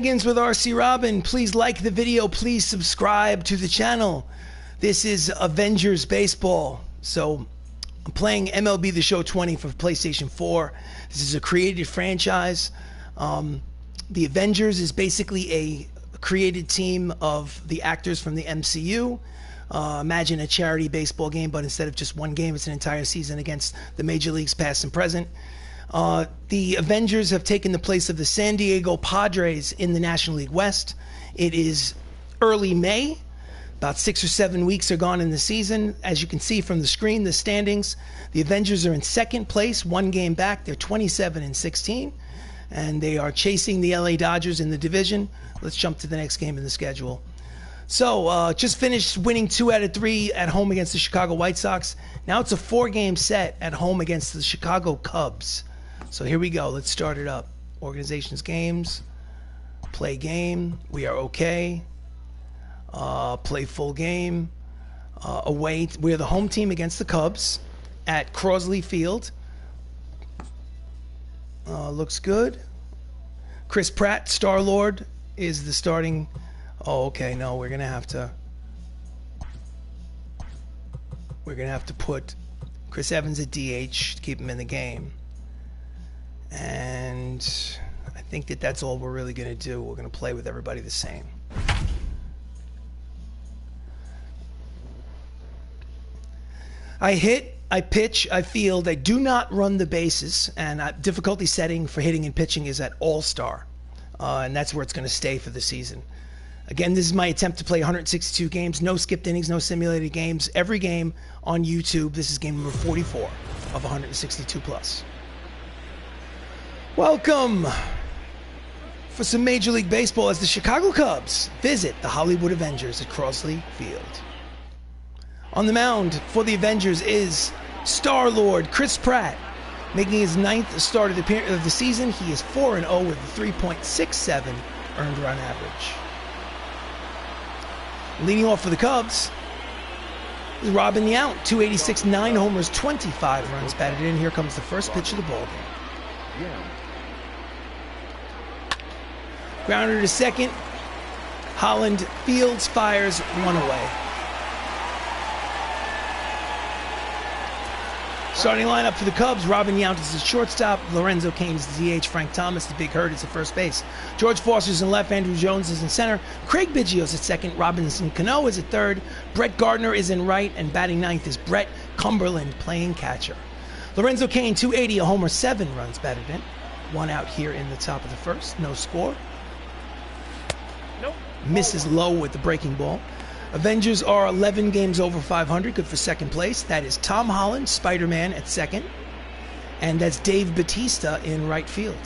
Shenanigans with RC Robbin. Please like the video. Please subscribe to the channel. This is Avengers baseball. So I'm playing MLB The Show 20 for PlayStation 4. This is a created franchise. The Avengers is basically a created team of the actors from the MCU. Imagine a charity baseball game, but instead of just one game, it's an entire season against the major leagues past and present. The Avengers have taken the place of the San Diego Padres in the National League West. It is early May. About 6 or 7 weeks are gone in the season. As you can see from the screen, the standings, the Avengers are in second place, one game back. They're 27-16, and they are chasing the LA Dodgers in the division. Let's jump to the next game in the schedule. So, just finished winning 2 out of 3 at home against the Chicago White Sox. Now it's a 4-game set at home against the Chicago Cubs. So here we go. Let's start it up. Organizations games. Play game. We are okay. Play full game. Away. We're the home team against the Cubs at Crosley Field. Looks good. Chris Pratt, Star-Lord, is the starting. Oh, okay. No, we're gonna have to put Chris Evans at DH to keep him in the game. And I think that's all we're really going to do. We're going to play with everybody the same. I hit, I pitch, I field. I do not run the bases, and difficulty setting for hitting and pitching is at All-Star, and that's where it's going to stay for the season. Again, this is my attempt to play 162 games, no skipped innings, no simulated games, every game on YouTube. This is game number 44 of 162 plus. Welcome for some Major League Baseball as the Chicago Cubs visit the Hollywood Avengers at Crosley Field. On the mound for the Avengers is Star-Lord Chris Pratt, making his 9th start of the season. He is 4-0 with a 3.67 earned run average. Leading off for the Cubs is Robin Yount, 286, 9 homers, 25 runs batted in. Here comes the first pitch of the ball game. Grounder to second. Holland fields, fires, 1 away. Starting lineup for the Cubs, Robin Yount is the shortstop, Lorenzo Cain is the DH, Frank Thomas, the big hurt, is the first base. George Foster's in left, Andrew Jones is in center, Craig Biggio's at second, Robinson Cano is at third, Brett Gardner is in right, and batting ninth is Brett Cumberland playing catcher. Lorenzo Cain, 280, a homer, 7 runs batted in. 1 out here in the top of the first, no score. Nope. Misses low with the breaking ball. Avengers are 11 games over 500, good for second place. That is Tom Holland, Spider-Man, at second. And that's Dave Batista in right field.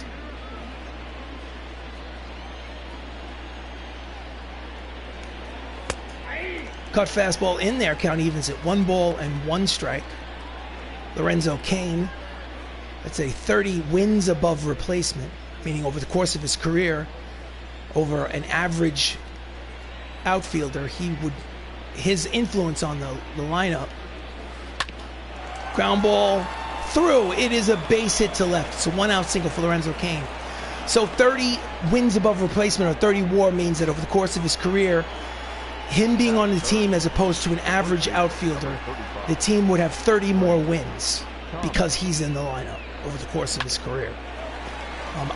Cut fastball in there, count evens at 1 ball and 1 strike. Lorenzo Cain, that's a 30 wins above replacement, meaning over the course of his career, over an average outfielder, his influence on the lineup. Ground ball through. It is a base hit to left. It's a 1-out single for Lorenzo Cain. So 30 wins above replacement or 30 WAR means that over the course of his career, him being on the team as opposed to an average outfielder, the team would have 30 more wins because he's in the lineup over the course of his career.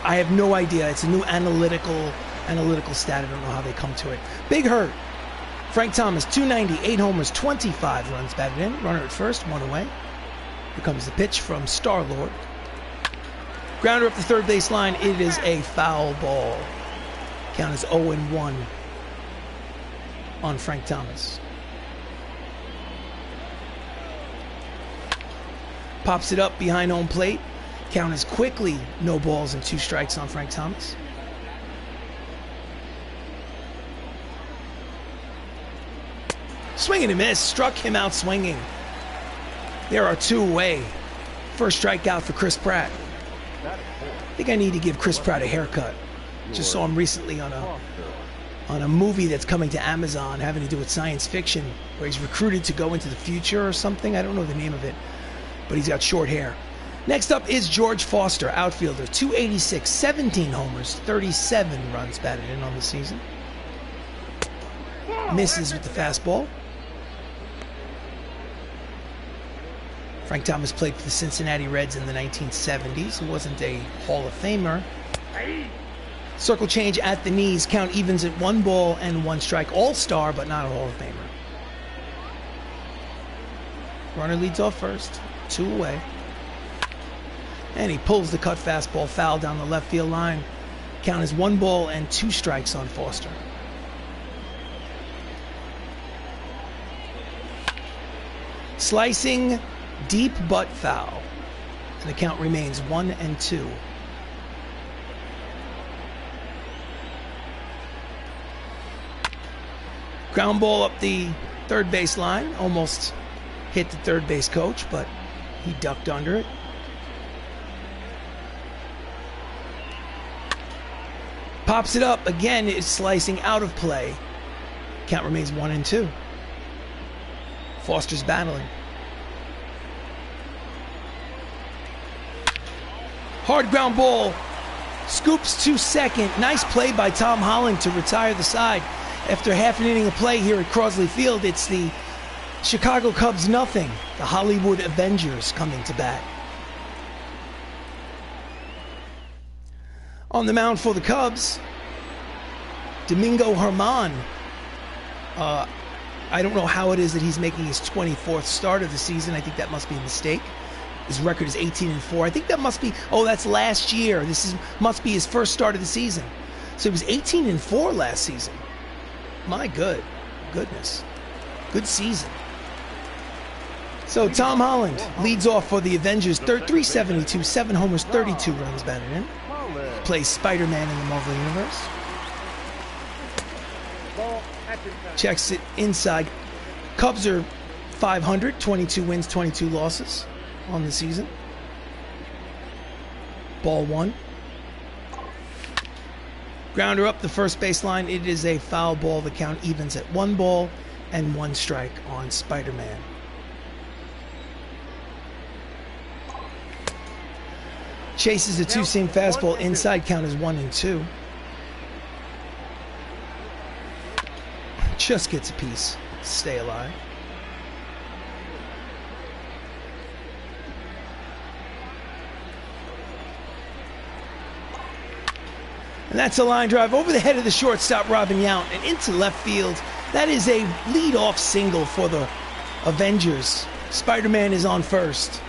I have no idea. It's a new analytical stat. I don't know how they come to it. Big hurt. Frank Thomas, 290, 8 homers, 25 runs batted in. Runner at first, 1 away. Here comes the pitch from Star-Lord. Grounder up the third base line. It is a foul ball. Count is 0-1 on Frank Thomas. Pops it up behind home plate. Count is quickly no balls and 2 strikes on Frank Thomas. Swing and a miss. Struck him out swinging. There are 2 away. First strikeout for Chris Pratt. I think I need to give Chris Pratt a haircut. Just saw him recently on a movie that's coming to Amazon having to do with science fiction, where he's recruited to go into the future or something. I don't know the name of it, but he's got short hair. Next up is George Foster, outfielder, 286, 17 homers, 37 runs batted in on the season. Misses with the fastball. Frank Thomas played for the Cincinnati Reds in the 1970s. He wasn't a Hall of Famer. Circle change at the knees. Count evens at 1 ball and 1 strike. All-star, but not a Hall of Famer. Runner leads off first. 2 away. And he pulls the cut fastball foul down the left field line. Count is 1 ball and 2 strikes on Foster. Slicing, deep butt foul. And the count remains 1-2. Ground ball up the third base line. Almost hit the third base coach, but he ducked under it. Pops it up. Again, it's slicing out of play. Count remains 1-2. Foster's battling. Hard ground ball. Scoops to second. Nice play by Tom Holland to retire the side. After half an inning of play here at Crosley Field, it's the Chicago Cubs nothing. The Hollywood Avengers coming to bat. On the mound for the Cubs, Domingo Germán. I don't know how it is that he's making his 24th start of the season. I think that must be a mistake. His record is 18-4. I think that must be, oh, that's last year. Must be his first start of the season. So he was 18-4 last season. My goodness. Good season. So Tom Holland leads off for the Avengers. 372, 7 homers, 32 runs batted in. Plays Spider-Man in the Marvel Universe. Checks it inside. Cubs are 500, 22 wins, 22 losses on the season. Ball 1. Grounder up the first baseline. It is a foul ball. The count evens at 1 ball and 1 strike on Spider-Man. Chases a 2-seam fastball. Inside, count is 1-2. Just gets a piece. Stay alive. And that's a line drive over the head of the shortstop, Robin Yount, and into left field. That is a lead-off single for the Avengers. Spider-Man is on first.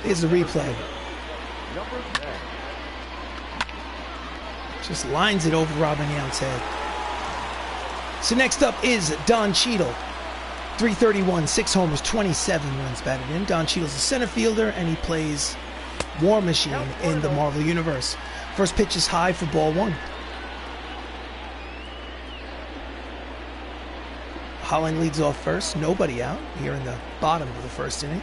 Here's the replay. Just lines it over Robin Yount's head. So next up is Don Cheadle. 331, 6 homers, 27 runs batted in. Don Cheadle's a center fielder, and he plays War Machine in the Marvel Universe. First pitch is high for ball 1. Holland leads off first. Nobody out here in the bottom of the first inning.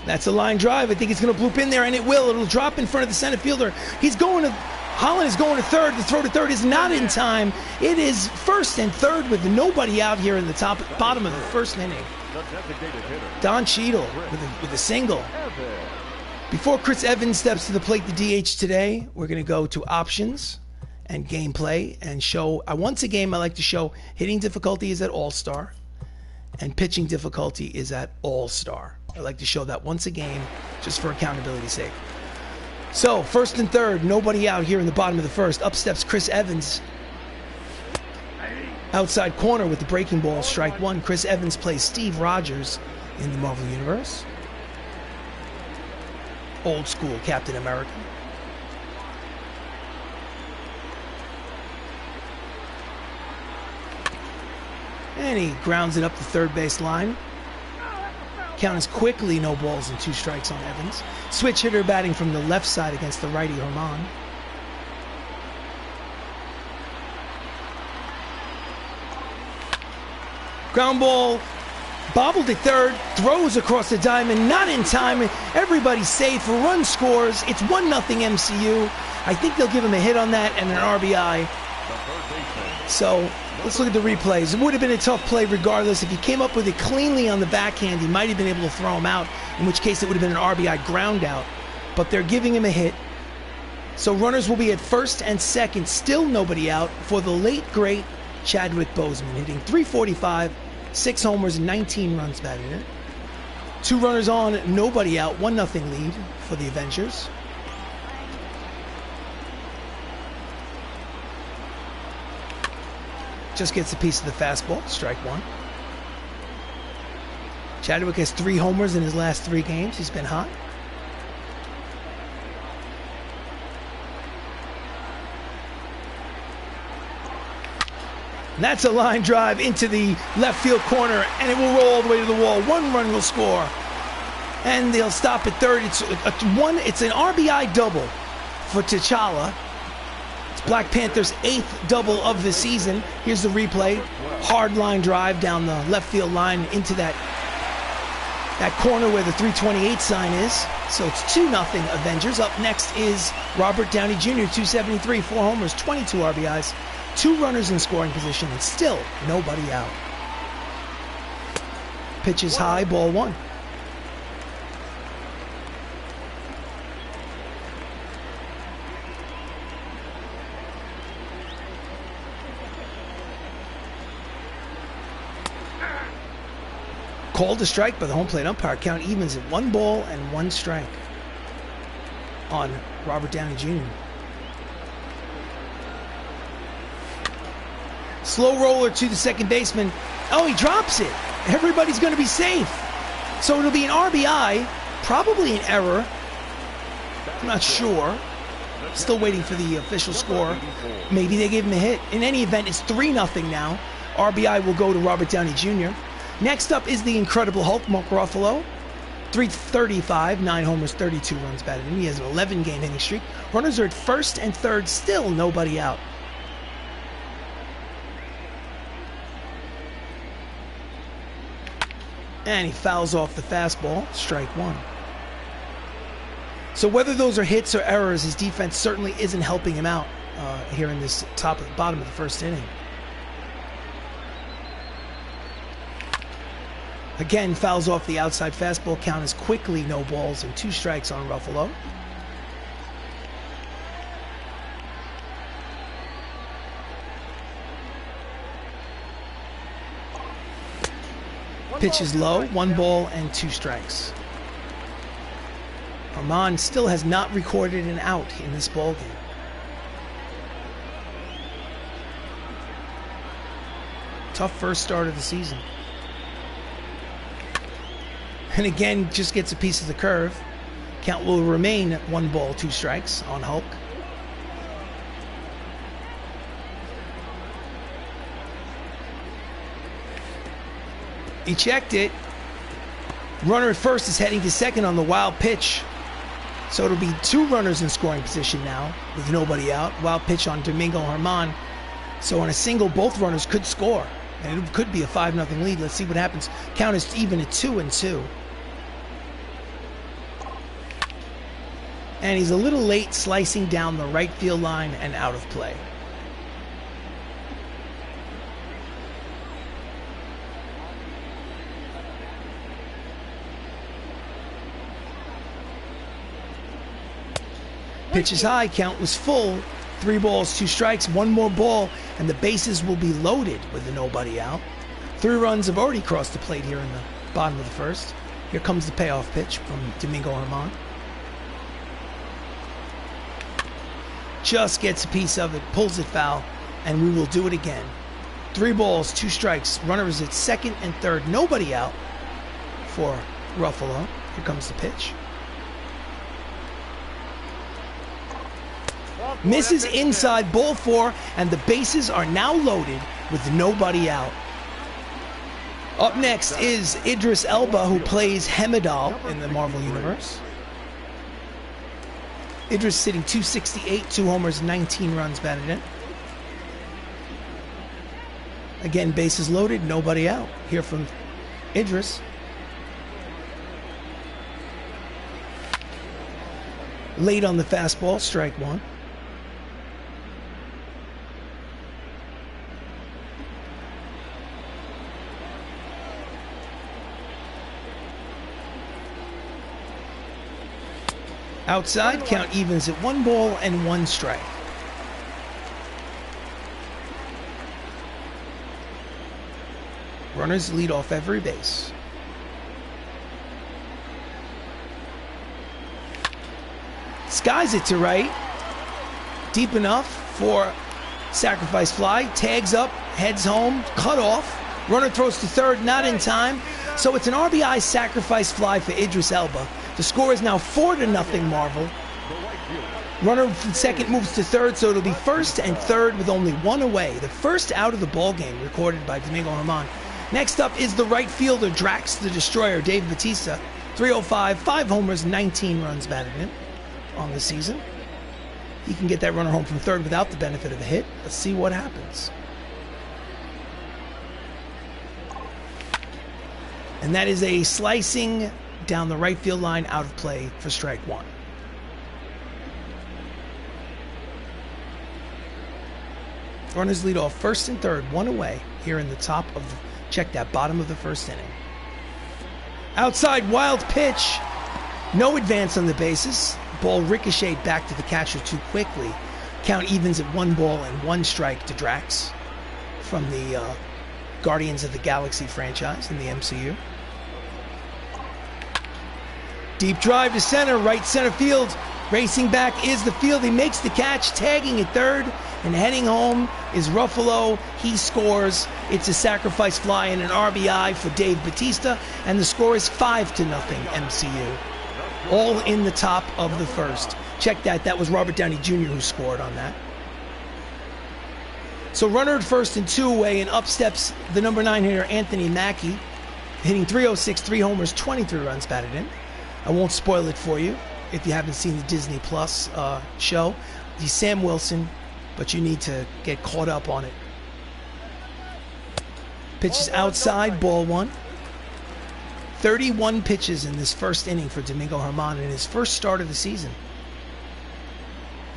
That's a line drive. I think it's going to bloop in there, and it will. It'll drop in front of the center fielder. Holland is going to third. The throw to third is not in time. It is first and third with nobody out here in the bottom of the first inning. Don Cheadle with a single. Before Chris Evans steps to the plate, the DH today, we're going to go to options and gameplay and show. Once a game, I like to show hitting difficulty is at All-Star and pitching difficulty is at All-Star. I like to show that once a game just for accountability's sake. So, first and third, nobody out here in the bottom of the first. Up steps Chris Evans. Outside corner with the breaking ball, strike 1. Chris Evans plays Steve Rogers in the Marvel Universe. Old school Captain America. And he grounds it up the third base line. Count is quickly no balls and 2 strikes on Evans. Switch hitter batting from the left side against the righty Germán. Ground ball, bobbled at third, throws across the diamond, not in time. Everybody's safe, a run scores. It's 1-0 MCU. I think they'll give him a hit on that and an RBI. So let's look at the replays. It would have been a tough play regardless. If he came up with it cleanly on the backhand, he might have been able to throw him out, in which case it would have been an RBI ground out. But they're giving him a hit. So runners will be at first and second, still nobody out for the late, great Chadwick Boseman, hitting .345, 6 homers, and 19 runs batted in. 2 runners on, nobody out, 1-0 lead for the Avengers. Just gets a piece of the fastball, strike 1. Chadwick has 3 homers in his last 3 games. He's been hot. And that's a line drive into the left field corner, and it will roll all the way to the wall. 1 run will score, and they'll stop at third. It's an RBI double for T'Challa. It's Black Panther's 8th double of the season. Here's the replay. Hard line drive down the left field line into that corner where the 328 sign is. So it's 2-0 Avengers. Up next is Robert Downey Jr., 273, 4 homers, 22 RBIs, 2 runners in scoring position, and still nobody out. Pitch is high, ball 1. Called a strike by the home plate umpire. Count evens at 1 ball and 1 strike on Robert Downey Jr. Slow roller to the second baseman. Oh, he drops it. Everybody's going to be safe. So it'll be an RBI, probably an error. I'm not sure. Still waiting for the official score. Maybe they gave him a hit. In any event, it's 3-0 now. RBI will go to Robert Downey Jr. Next up is the Incredible Hulk, Mark Ruffalo. 335, 9 homers, 32 runs batted in. He has an 11-game hitting streak. Runners are at first and third, still nobody out. And he fouls off the fastball, strike 1. So whether those are hits or errors, his defense certainly isn't helping him out here in this bottom of the first inning. Again, fouls off the outside fastball. Count is quickly no balls and 2 strikes on Ruffalo. Pitch is low, 1 ball and 2 strikes. Armand still has not recorded an out in this ballgame. Tough first start of the season. And again, just gets a piece of the curve. Count will remain 1 ball, 2 strikes on Hulk. He checked it. Runner at first is heading to second on the wild pitch. So it'll be 2 runners in scoring position now with nobody out. Wild pitch on Domingo Germán. So on a single, both runners could score. And it could be a 5-0 lead. Let's see what happens. Count is even at 2-2. And he's a little late slicing down the right field line and out of play. Pitch is high, count was full. 3 balls, 2 strikes, 1 more ball, and the bases will be loaded with a nobody out. 3 runs have already crossed the plate here in the bottom of the first. Here comes the payoff pitch from Domingo Germán. Just gets a piece of it, pulls it foul, and we will do it again. 3 balls, 2 strikes. Runner is at second and third. Nobody out for Ruffalo. Here comes the pitch. Misses inside, ball 4, and the bases are now loaded with nobody out. Up next is Idris Elba, who plays Hemidall in the Marvel Universe. Idris sitting 268, 2 homers, 19 runs batted in. Again, bases loaded, nobody out. Here from Idris. Late on the fastball, strike 1. Outside, count evens at 1 ball and 1 strike. Runners lead off every base. Skies it to right. Deep enough for sacrifice fly. Tags up, heads home, cut off. Runner throws to third, not in time. So it's an RBI sacrifice fly for Idris Elba. The score is now 4-0 Marvel. Runner from second moves to third, so it'll be first and third with only 1 away. The first out of the ball game recorded by Domingo Germán. Next up is the right fielder, Drax the Destroyer, Dave Batista. 305, 5 homers, 19 runs batted in on the season. He can get that runner home from third without the benefit of a hit. Let's see what happens. And that is a slicing down the right field line, out of play for strike 1. Runners lead off first and third, 1 away here in the top of the, check that, bottom of the first inning. Outside, wild pitch. No advance on the bases. Ball ricocheted back to the catcher too quickly. Count evens at 1 ball and 1 strike to Drax from the Guardians of the Galaxy franchise in the MCU. Deep drive to center, right center field. Racing back is the field. He makes the catch, tagging at third, and heading home is Ruffalo. He scores. It's a sacrifice fly and an RBI for Dave Batista, and the score is 5-0 MCU. All in the top of the first. Check that. That was Robert Downey Jr. who scored on that. So runner at first and 2 away, and up steps the number 9 hitter, Anthony Mackie, hitting .306, 3 homers, 23 runs batted in. I won't spoil it for you if you haven't seen the Disney Plus show. He's Sam Wilson, but you need to get caught up on it. Pitches outside, ball 1. 31 pitches in this first inning for Domingo Germán in his first start of the season.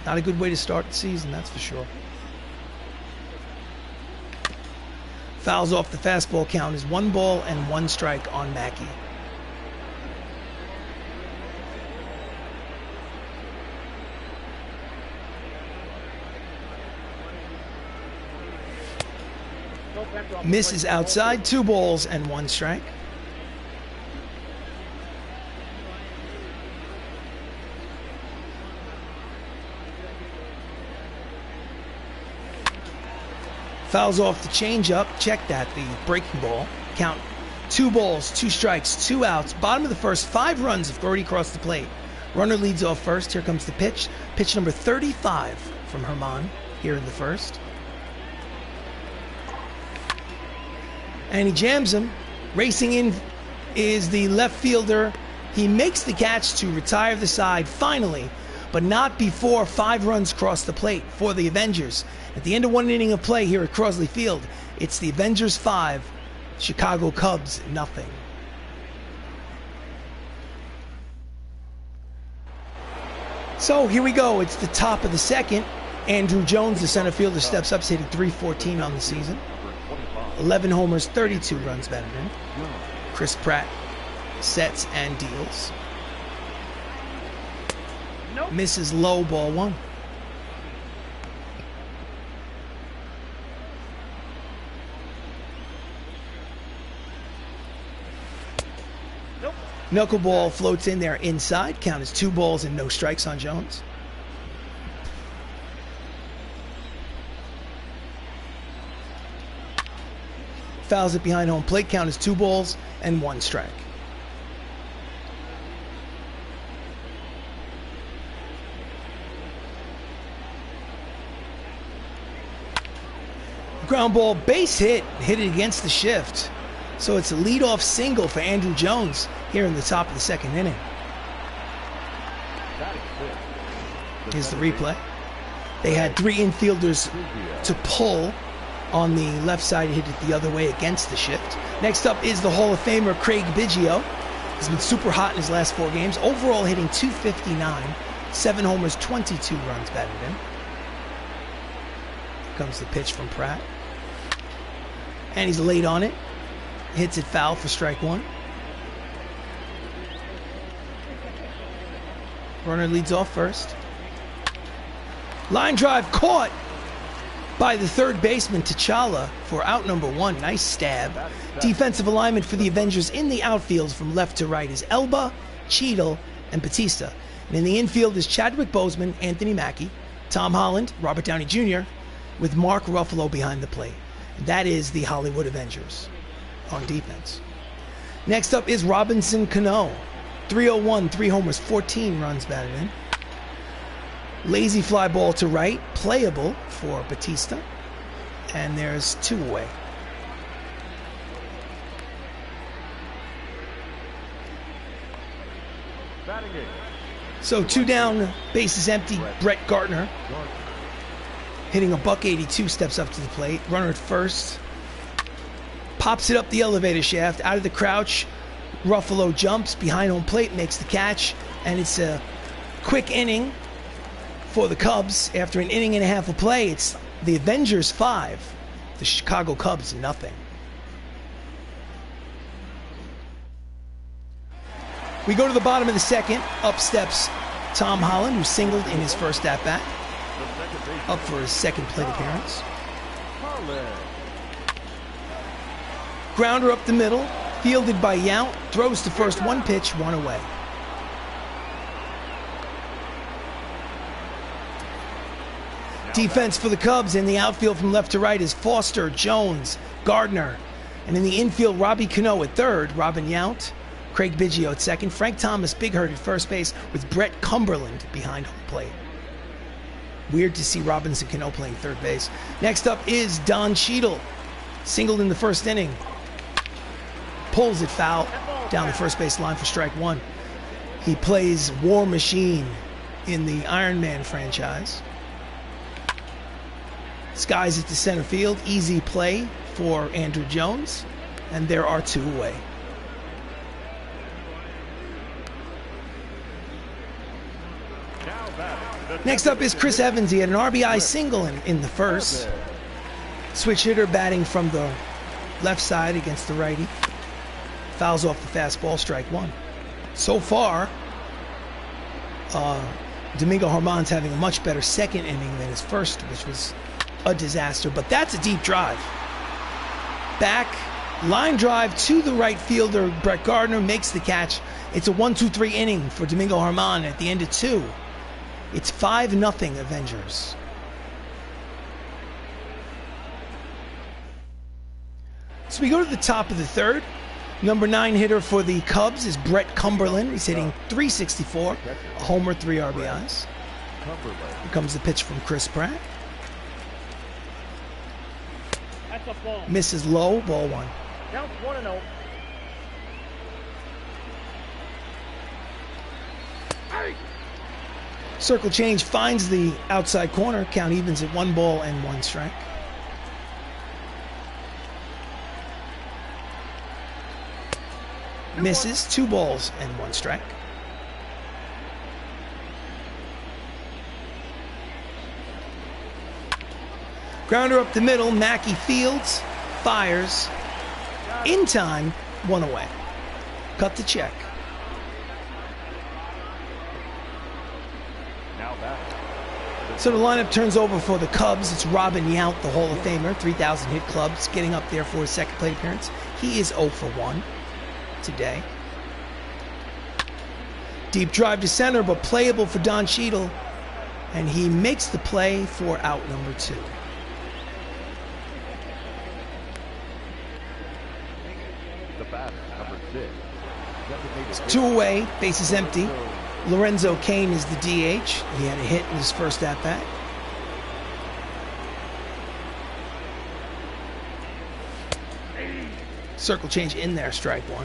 Not a good way to start the season, that's for sure. Fouls off the fastball. Count is 1 ball and 1 strike on Mackie. Misses outside, 2 balls and 1 strike. Fouls off the changeup. Check that, the breaking ball. Count 2 balls, 2 strikes, 2 outs. Bottom of the first, 5 runs have already crossed the plate. Runner leads off first. Here comes the pitch. Pitch number 35 from Germán here in the first. And he jams him. Racing in is the left fielder. He makes the catch to retire the side finally, but not before 5 runs cross the plate for the Avengers. At the end of 1 inning of play here at Crosley Field, it's the Avengers 5, Chicago Cubs nothing. So here we go. It's the top of the second. Andrew Jones, the center fielder, steps up, hitting .314 on the season. 11 homers, 32 runs batted in. Chris Pratt sets and deals. Misses low, ball 1. Knuckleball floats in there inside. Count is 2 balls and no strikes on Jones. Fouls it behind home plate. Count is 2 balls and 1 strike. Ground ball, base hit, hit it against the shift. So it's a leadoff single for Andrew Jones here in the top of the second inning. Here's the replay. They had 3 infielders to pull on the left side, hit it the other way against the shift. Next up is the Hall of Famer Craig Biggio. He's been super hot in his last 4 games. Overall hitting .259, 7 homers, 22 runs batted in. Here comes the pitch from Pratt. And he's late on it. Hits it foul for strike 1. Runner leads off first. Line drive caught by the third baseman, T'Challa, for out number 1. Nice stab. Defensive alignment for the Avengers in the outfield from left to right is Elba, Cheadle, and Batista. And in the infield is Chadwick Boseman, Anthony Mackie, Tom Holland, Robert Downey Jr., with Mark Ruffalo behind the plate. And that is the Hollywood Avengers on defense. Next up is Robinson Cano. 301, 3 homers, 14 runs batted in. Lazy fly ball to right, playable for Batista. And there's 2 away. So 2 down, bases empty. Brett Gardner, hitting a .182, steps up to the plate. Runner at first. Pops it up the elevator shaft, out of the crouch. Ruffalo jumps behind home plate, makes the catch. And it's a quick inning for the Cubs. After an inning and a half of play, it's the Avengers 5, the Chicago Cubs nothing. We go to the bottom of the second. Up steps Tom Holland, who singled in his first at-bat. Up for his second plate appearance. Grounder up the middle, fielded by Yount. Throws to first, 1 pitch, 1 away. Defense for the Cubs in the outfield from left to right is Foster, Jones, Gardner. And in the infield, Robbie Cano at third, Robin Yount, Craig Biggio at second, Frank Thomas, Big Hurt at first base, with Brett Cumberland behind home plate. Weird to see Robinson Cano playing third base. Next up is Don Cheadle. Singled in the first inning. Pulls it foul down the first base line for strike 1. He plays War Machine in the Iron Man franchise. Skies it to center field. Easy play for Andrew Jones. And there are 2 away. Next up is Chris Evans. He had an RBI single in the first. Switch hitter batting from the left side against the righty. Fouls off the fastball, strike 1. So far, Domingo Germán's having a much better second inning than his first, which was a disaster. But that's a deep drive. Back, line drive to the right fielder. Brett Gardner makes the catch. It's a 1-2-3 inning for Domingo Germán. At the end of 2, it's 5-0 Avengers. So we go to the top of the third. Number 9 hitter for the Cubs is Brett Cumberland. He's hitting .364, a homer, 3 RBIs. Here comes the pitch from Chris Pratt. Misses low, ball 1. Count 1-0. Circle change finds the outside corner. Count evens at 1 ball and 1 strike. Misses, 2 balls and 1 strike. Grounder up the middle. Mackie fields, fires, in time, 1 away. Cut the check. So the lineup turns over for the Cubs. It's Robin Yount, the Hall of Famer, 3,000 hit clubs, getting up there for his second plate appearance. He is 0 for 1 today. Deep drive to center, but playable for Don Cheadle. And he makes the play for out number 2. The batter, number 6. It's 2 away, bases empty. Lorenzo Cain is the DH. He had a hit in his first at-bat. Circle change in there, strike 1.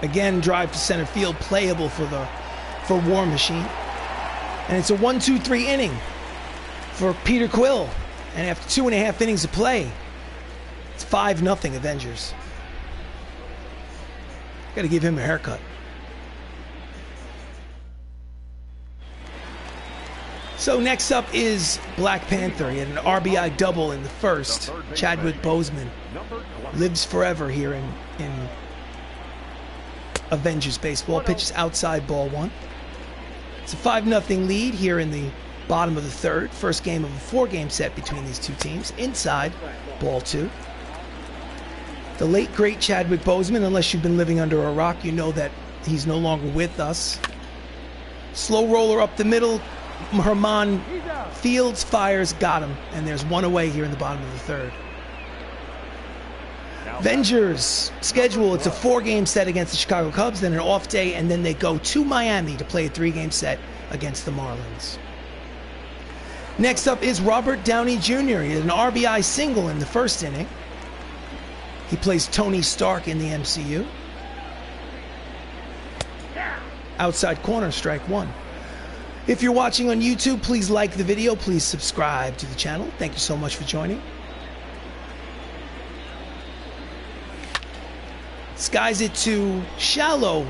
Again, drive to center field, playable for War Machine. And it's a 1-2-3 inning for Peter Quill. And after 2.5 innings of play, it's 5-0 Avengers. Got to give him a haircut. So next up is Black Panther. He had an RBI double in the first. Chadwick Boseman lives forever here in Avengers baseball. Pitches outside, ball one. It's a 5-0 lead here in the bottom of the third. First game of a 4-game set between these two teams. Inside, ball two. The late, great Chadwick Boseman, unless you've been living under a rock, you know that he's no longer with us. Slow roller up the middle. Herman fields, fires, got him. And there's one away here in the bottom of the third. Avengers schedule, it's a 4-game set against the Chicago Cubs, then an off day, and then they go to Miami to play a 3-game set against the Marlins. Next up is Robert Downey Jr. He had an RBI single in the first inning. He plays Tony Stark in the MCU. Outside corner, strike one. If you're watching on YouTube, please like the video. Please subscribe to the channel. Thank you so much for joining. Skies it to shallow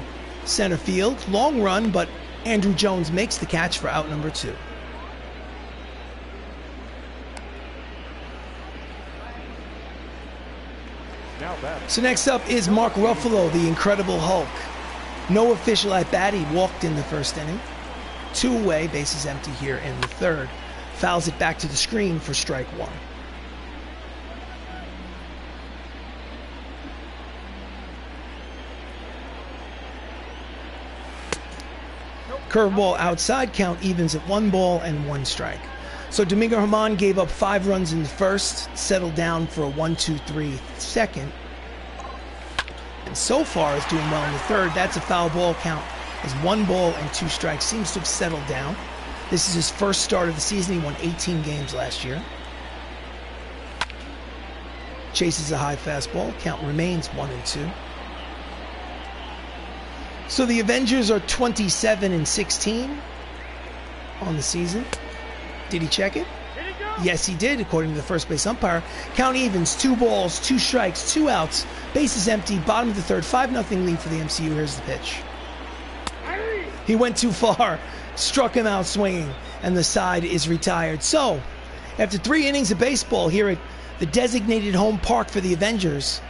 center field. Long run, but Andrew Jones makes the catch for out number 2. So next up is Mark Ruffalo, the Incredible Hulk. No official at bat. He walked in the first inning. 2 away, bases empty here in the third. Fouls it back to the screen for strike one. Curveball outside, count evens at 1 ball and 1 strike. So Domingo Germán gave up 5 runs in the first, settled down for a 1-2-3 second. And so far is doing well in the third. That's a foul ball count. Is 1 ball and 2 strikes. Seems to have settled down. This is his first start of the season. He won 18 games last year. Chases a high fastball. Count remains 1-2. So the Avengers are 27-16 on the season. Did he check it? Yes, he did, according to the first base umpire. Count evens, 2 balls, 2 strikes, 2 outs. Bases empty, bottom of the third, 5-0 lead for the MCU. Here's the pitch. He went too far, struck him out swinging, and the side is retired. So, after 3 innings of baseball here at the designated home park for the Avengers,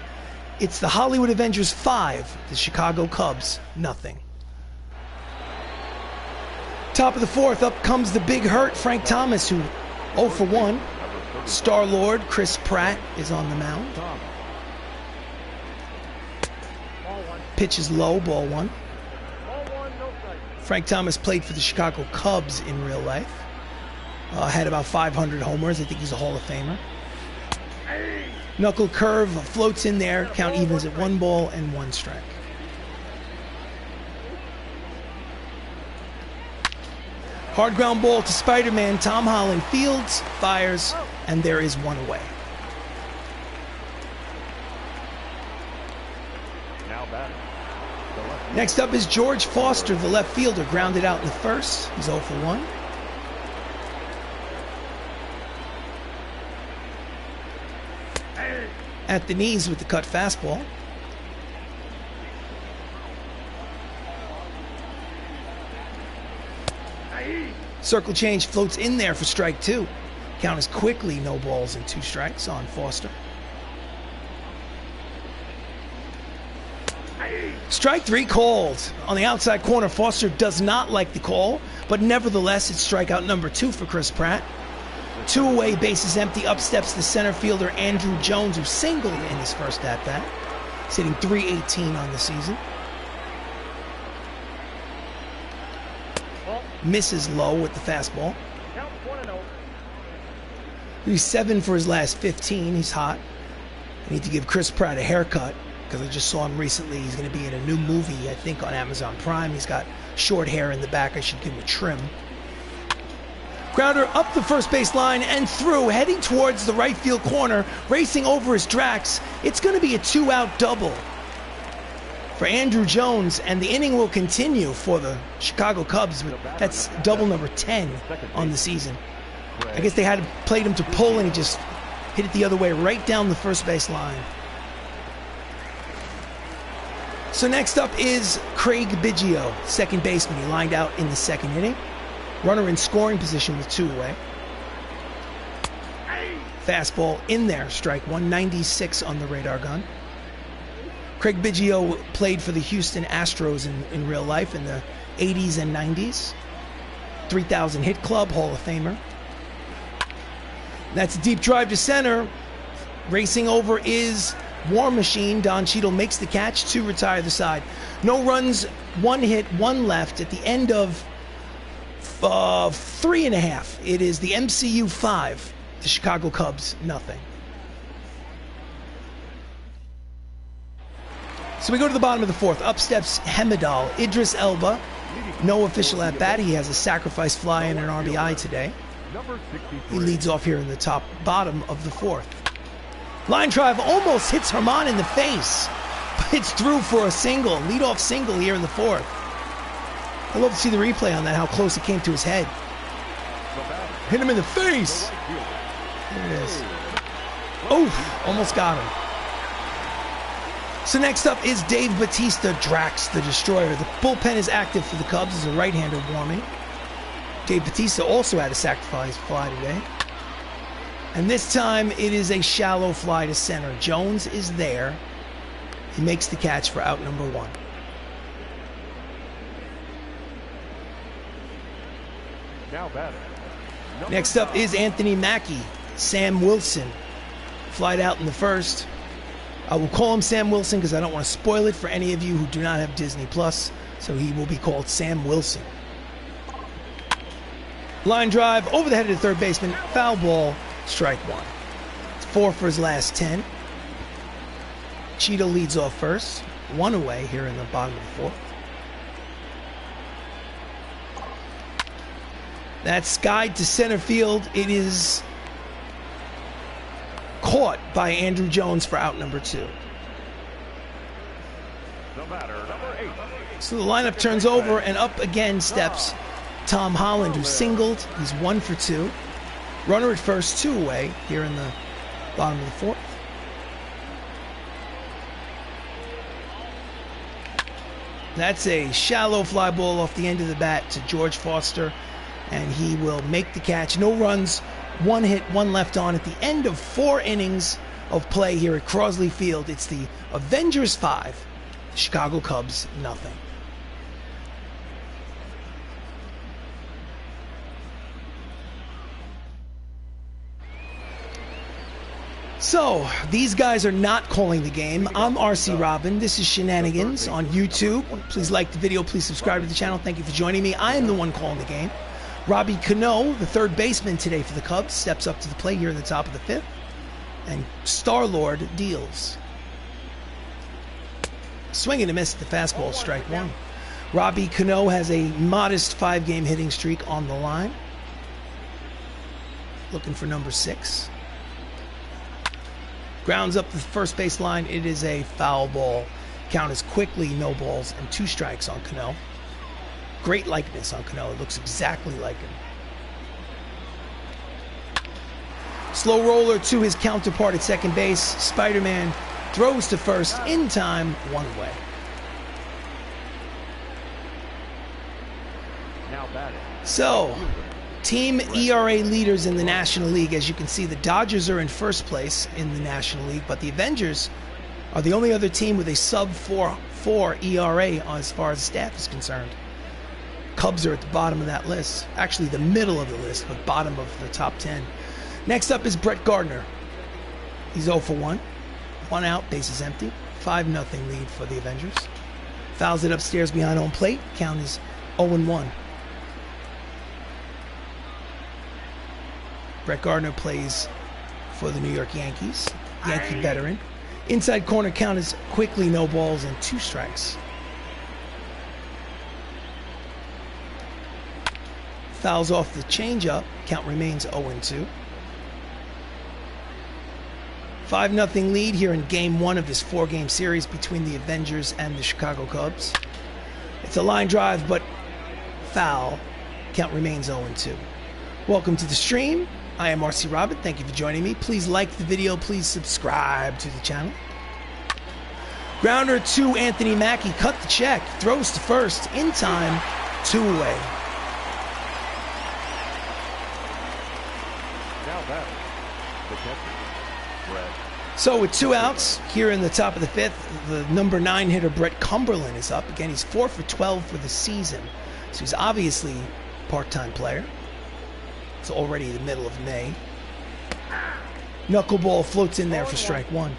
it's the Hollywood Avengers 5, the Chicago Cubs nothing. Top of the fourth, up comes the big hurt Frank Thomas, who 0 for 1. Star-Lord Chris Pratt is on the mound. Pitch is low, ball 1. Frank Thomas played for the Chicago Cubs in real life. Had about 500 homers. I think he's a Hall of Famer. Knuckle curve floats in there. Count evens at 1 ball and 1 strike. Hard ground ball to Spider-Man. Tom Holland fields, fires, and there is 1 away. Next up is George Foster, the left fielder, grounded out in the first. He's 0 for 1. At the knees with the cut fastball. Circle change floats in there for strike 2. Count is quickly no balls and 2 strikes on Foster. Strike 3 called. On the outside corner, Foster does not like the call, but nevertheless, it's strikeout number 2 for Chris Pratt. 2 away, bases empty. Up steps the center fielder Andrew Jones, who singled in his first at-bat. He's hitting .318 on the season. Misses low with the fastball. He's 7 for his last 15. He's hot. I need to give Chris Pratt a haircut, because I just saw him recently. He's going to be in a new movie, I think, on Amazon Prime. He's got short hair in the back. I should give him a trim. Grounder up the first base line and through, heading towards the right field corner, racing over his Drax. It's going to be a 2-out double for Andrew Jones, and the inning will continue for the Chicago Cubs. That's double number 10 on the season. I guess they had played him to pull, and he just hit it the other way, right down the first base line. So next up is Craig Biggio, second baseman. He lined out in the second inning. Runner in scoring position with 2 away. Fastball in there, strike 196 on the radar gun. Craig Biggio played for the Houston Astros in real life in the 80s and 90s. 3,000 hit club, Hall of Famer. That's a deep drive to center. Racing over is War Machine. Don Cheadle makes the catch to retire the side. No runs, 1 hit, 1 left at the end of 3.5. It is the MCU 5. The Chicago Cubs, nothing. So we go to the bottom of the 4th. Up steps Hemidall. Idris Elba. No official at bat. He has a sacrifice fly and an RBI today. He leads off here in the bottom of the 4th. Line drive almost hits Herman in the face, but it's through for a single. Leadoff single here in the 4th. I'd love to see the replay on that, how close it came to his head. Hit him in the face. There it is. Oof, almost got him. So next up is Dave Batista, Drax, the Destroyer. The bullpen is active for the Cubs as a right-hander warming. Dave Batista also had a sacrifice fly today. And this time it is a shallow fly to center. Jones is there. He makes the catch for out number 1. Now batting. Next up is Anthony Mackie. Sam Wilson flied out in the 1st. I will call him Sam Wilson because I don't want to spoil it for any of you who do not have Disney Plus. So he will be called Sam Wilson. Line drive over the head of the 3rd baseman. Foul ball, strike 1. It's 4 for his last 10. Cheetah leads off first. 1 away here in the bottom of the 4th. That's skied to center field. It is caught by Andrew Jones for out number 2. The batter, number 8. So the lineup turns over, and up again steps Tom Holland, who singled. He's 1 for 2. Runner at first, 2 away here in the bottom of the 4th. That's a shallow fly ball off the end of the bat to George Foster, and he will make the catch. No runs, 1 hit, 1 left on at the end of 4 innings of play here at Crosley Field. It's the Avengers 5, Chicago Cubs nothing. So, these guys are not calling the game. I'm RC Robbin. This is Shenanigans on YouTube. Please like the video. Please subscribe to the channel. Thank you for joining me. I am the one calling the game. Robbie Cano, the 3rd baseman today for the Cubs, steps up to the plate here in the top of the 5th. And Star-Lord deals. Swing and a miss at the fastball, strike 1. Robbie Cano has a modest 5-game hitting streak on the line. Looking for number 6. Grounds up the first base line. It is a foul ball. Count is quickly no balls and 2 strikes on Cano. Great likeness on Cano. It looks exactly like him. Slow roller to his counterpart at second base. Spider-Man throws to first in time, 1 away. Now batting. So, team ERA leaders in the National League. As you can see, the Dodgers are in first place in the National League, but the Avengers are the only other team with a sub-4 ERA as far as the staff is concerned. Cubs are at the bottom of that list. Actually, the middle of the list, but bottom of the top 10. Next up is Brett Gardner. He's 0 for 1. 1 out, bases empty. 5-0 lead for the Avengers. Fouls it upstairs behind home plate. Count is 0-1. Brett Gardner plays for the New York Yankees. Yankee veteran. Inside corner, count is quickly no balls and 2 strikes. Fouls off the changeup. Count remains 0-2. 5-0 lead here in Game 1 of this 4-game series between the Avengers and the Chicago Cubs. It's a line drive, but foul. Count remains 0-2. Welcome to the stream. I am RC Robbin. Thank you for joining me. Please like the video. Please subscribe to the channel. Grounder to Anthony Mackie. Cut the check. Throws to first. In time. 2 away. Now batting, the catcher, Brett. So with 2 outs here in the top of the 5th, the number 9 hitter Brett Cumberland is up. Again, he's 4 for 12 for the season. So he's obviously a part-time player. It's already the middle of May. Knuckleball floats in there for strike 1.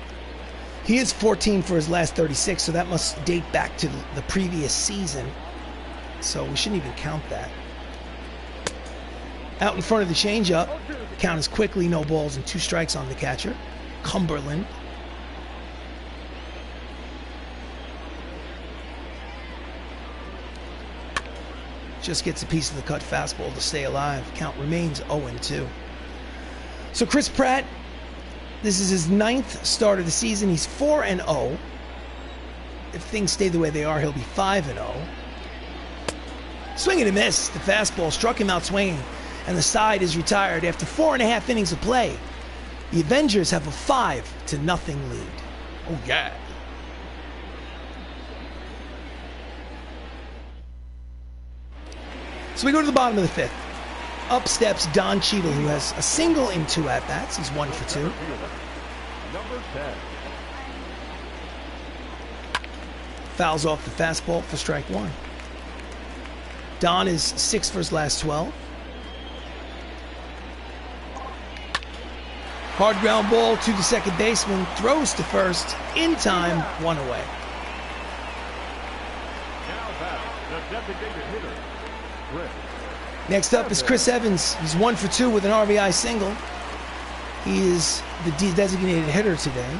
He is 14 for his last 36, so that must date back to the previous season. So we shouldn't even count that. Out in front of the changeup. Count is quickly, no balls and 2 strikes on the catcher, Cumberland. Just gets a piece of the cut fastball to stay alive. Count remains 0-2. So Chris Pratt, this is his 9th start of the season. He's 4-0. If things stay the way they are, he'll be 5-0. Swing and a miss. The fastball struck him out swinging, and the side is retired after 4.5 innings of play. The Avengers have a 5-0 lead. Oh, yeah. So we go to the bottom of the 5th. Up steps Don Cheadle, who has a single in 2 at-bats. He's 1 for 2. Number 10. Fouls off the fastball for strike 1. Don is 6 for his last 12. Hard ground ball to the second baseman. Throws to first. In time. 1 away. Now batting, the designated hitter, Brett. Next up is Chris Evans. He's 1 for 2 with an RBI single. He is the designated hitter today.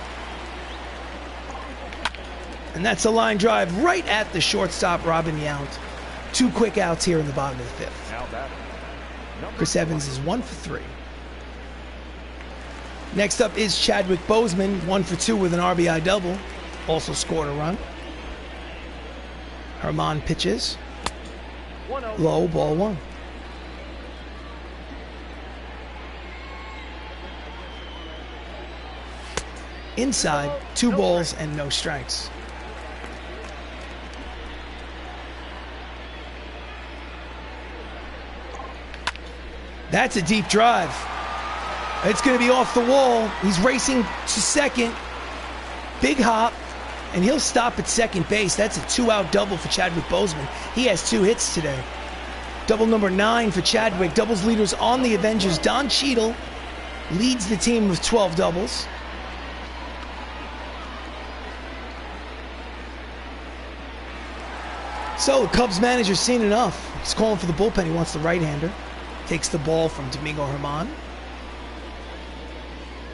And that's a line drive right at the shortstop, Robin Yount. 2 quick outs here in the bottom of the 5th. Now batting, Chris Evans is 1 for 3. Next up is Chadwick Boseman, 1 for 2 with an RBI double. Also scored a run. Herman pitches. 1-0. Low, ball 1. Inside, 2 balls and no strikes. That's a deep drive. It's going to be off the wall. He's racing to second. Big hop, and he'll stop at second base. That's a 2-out double for Chadwick Boseman. He has 2 hits today. Double number 9 for Chadwick. Doubles leaders on the Avengers. Don Cheadle leads the team with 12 doubles. So the Cubs manager's seen enough. He's calling for the bullpen. He wants the right-hander. Takes the ball from Domingo Germán.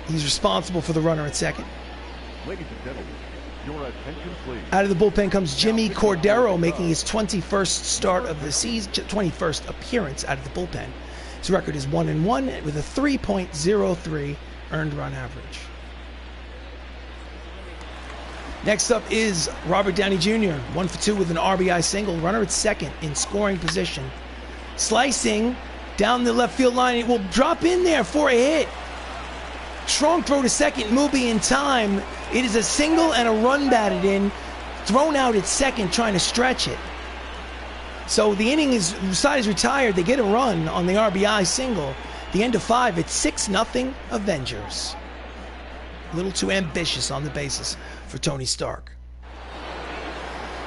He's responsible for the runner at second. Ladies and gentlemen, your attention please. Out of the bullpen comes Jimmy Cordero, making his 21st start of the season, 21st appearance out of the bullpen. His record is 1-1 with a 3.03 earned run average. Next up is Robert Downey Jr., 1 for 2 with an RBI single. Runner at second in scoring position. Slicing down the left field line. It will drop in there for a hit. Strong throw to second. Mubi in time. It is a single and a run batted in. Thrown out at second, trying to stretch it. So the inning is, the side is retired. They get a run on the RBI single. The end of 5, it's 6-0 Avengers. A little too ambitious on the bases for Tony Stark.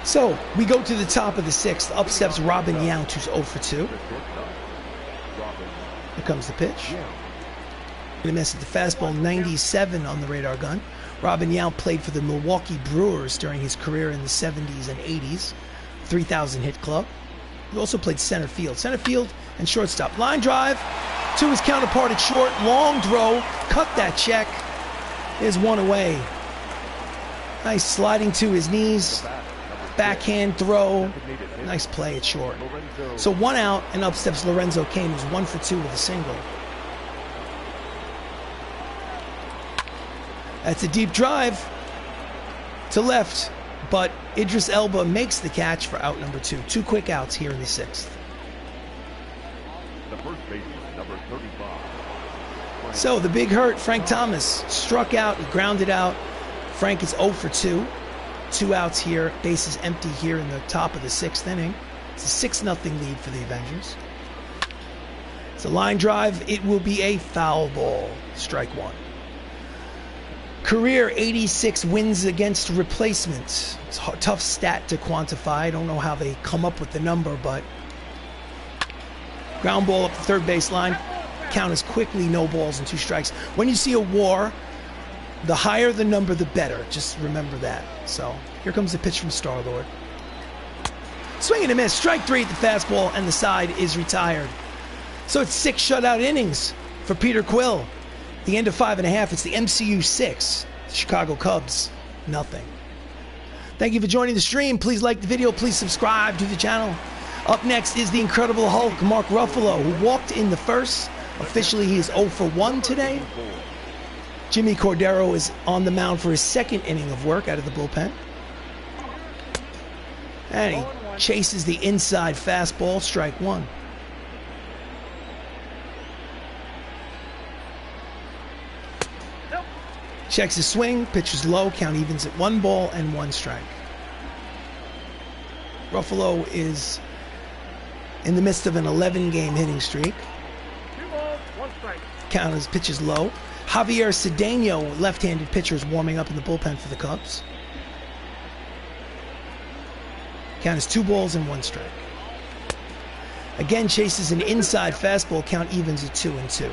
So we go to the top of the 6th. Up steps Robin Yount, who's 0 for 2. Here comes the pitch. The miss at the fastball, 97 on the radar gun. Robin Yount played for the Milwaukee Brewers during his career in the 70s and 80s. 3,000 hit club. He also played center field and shortstop. Line drive to his counterpart at short. Long throw, cut that check. There's 1 away. Nice sliding to his knees. Backhand throw. Nice play at short. So 1 out, and up steps Lorenzo Cain, who's 1 for 2 with a single. That's a deep drive to left, but Idris Elba makes the catch for out number 2. 2 quick outs here in the 6th. The first baseman, number 35. So the big hurt, Frank Thomas, struck out, he grounded out. Frank is 0 for 2. 2 outs here, bases empty here in the top of the 6th inning. It's a 6-0 lead for the Avengers. It's a line drive. It will be a foul ball. Strike one. Career 86 wins against replacements. It's a tough stat to quantify. I don't know how they come up with the number, but ground ball up the third baseline. Count as quickly, no balls and 2 strikes. When you see a WAR, the higher the number, the better. Just remember that. So here comes the pitch from Star-Lord. Swing and a miss. Strike 3 at the fastball, and the side is retired. So it's 6 shutout innings for Peter Quill. The end of 5.5. It's the MCU 6. The Chicago Cubs, nothing. Thank you for joining the stream. Please like the video. Please subscribe to the channel. Up next is the Incredible Hulk, Mark Ruffalo, who walked in the first. Officially, he is 0 for 1 today. Jimmy Cordero is on the mound for his 2nd inning of work out of the bullpen. And he chases the inside fastball, strike 1. Checks his swing, pitches low, count evens at 1 ball and 1 strike. Ruffalo is in the midst of an 11-game hitting streak. 2 balls, 1 strike. Count his pitches low. Javier Cedeno, left-handed pitcher, is warming up in the bullpen for the Cubs. Count is 2 balls and 1 strike. Again chases an inside fastball, count evens at 2-2.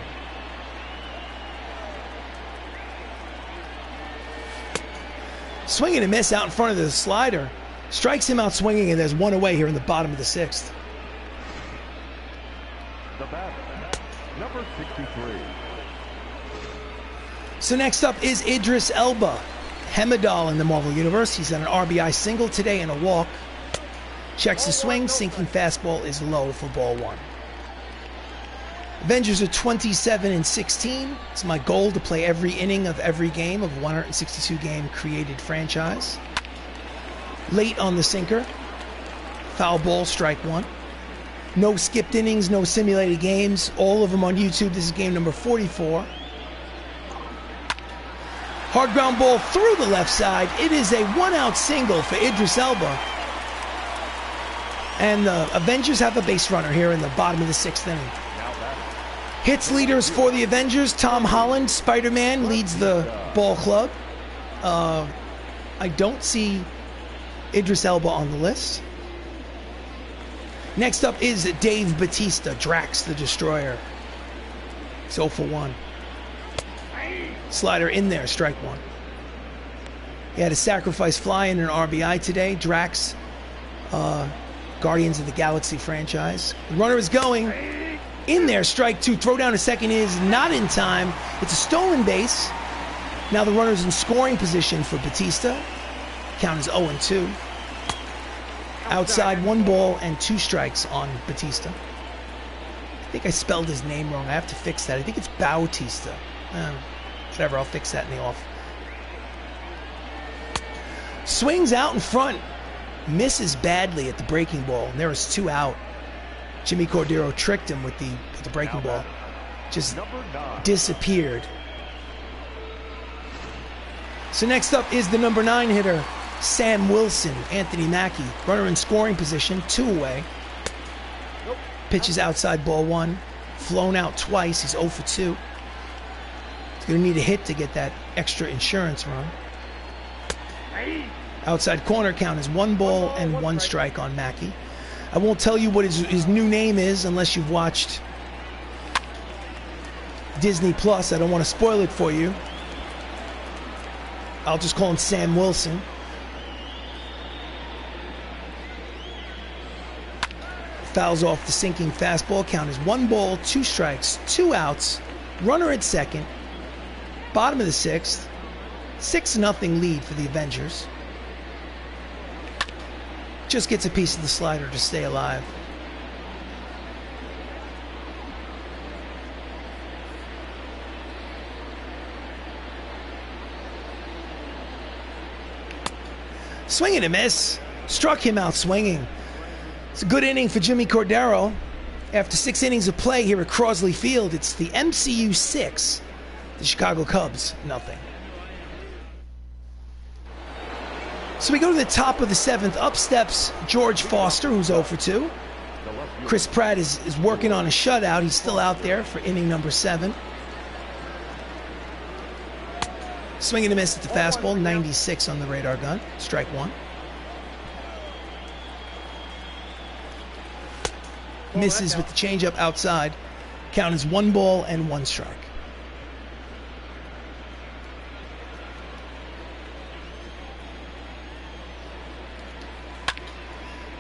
Swing and a miss out in front of the slider. Strikes him out swinging, and there's 1 away here in the bottom of the 6th. The batter, number 63. So next up is Idris Elba. Hemidall in the Marvel Universe. He's had an RBI single today and a walk. Checks the swing. Sinking fastball is low for ball 1. Avengers are 27-16. It's my goal to play every inning of every game of 162-game created franchise. Late on the sinker. Foul ball, strike 1. No skipped innings, no simulated games. All of them on YouTube. This is game number 44. Hard ground ball through the left side. It is a 1-out single for Idris Elba. And the Avengers have a base runner here in the bottom of the 6th inning. Hits leaders for the Avengers. Tom Holland, Spider-Man, leads the ball club. I don't see Idris Elba on the list. Next up is Dave Batista, Drax the Destroyer. He's 0 for 1. Slider in there, strike 1. He had a sacrifice fly and an RBI today. Drax, Guardians of the Galaxy franchise. The runner is going. In there, strike 2. Throw down to second is not in time. It's a stolen base. Now the runner's in scoring position for Batista. Count is 0-2. Outside, 1 ball and 2 strikes on Batista. I think I spelled his name wrong. I have to fix that. I think it's Bautista. Whatever, I'll fix that in the off. Swings out in front. Misses badly at the breaking ball. And there is 2 out. Jimmy Cordero tricked him with the breaking ball. Just disappeared. So next up is the number 9 hitter, Sam Wilson, Anthony Mackie. Runner in scoring position, 2 away. Pitches outside, ball 1. Flown out twice. He's 0 for 2. He's going to need a hit to get that extra insurance run. Outside corner, count is 1 ball and 1 strike on Mackie. I won't tell you what his new name is unless you've watched Disney Plus. I don't want to spoil it for you. I'll just call him Sam Wilson. Fouls off the sinking fastball. Count is 1 ball, 2 strikes, 2 outs. Runner at second. Bottom of the 6th. 6-0 lead for the Avengers. Just gets a piece of the slider to stay alive. Swing and a miss. Struck him out swinging. It's a good inning for Jimmy Cordero. After 6 innings of play here at Crosley Field, it's the MCU 6. The Chicago Cubs, nothing. So we go to the top of the 7th. Up steps George Foster, who's 0 for 2. Chris Pratt is working on a shutout. He's still out there for inning number 7. Swing and a miss at the fastball, 96 on the radar gun. Strike 1. Misses with the changeup outside. Count is 1 ball and 1 strike.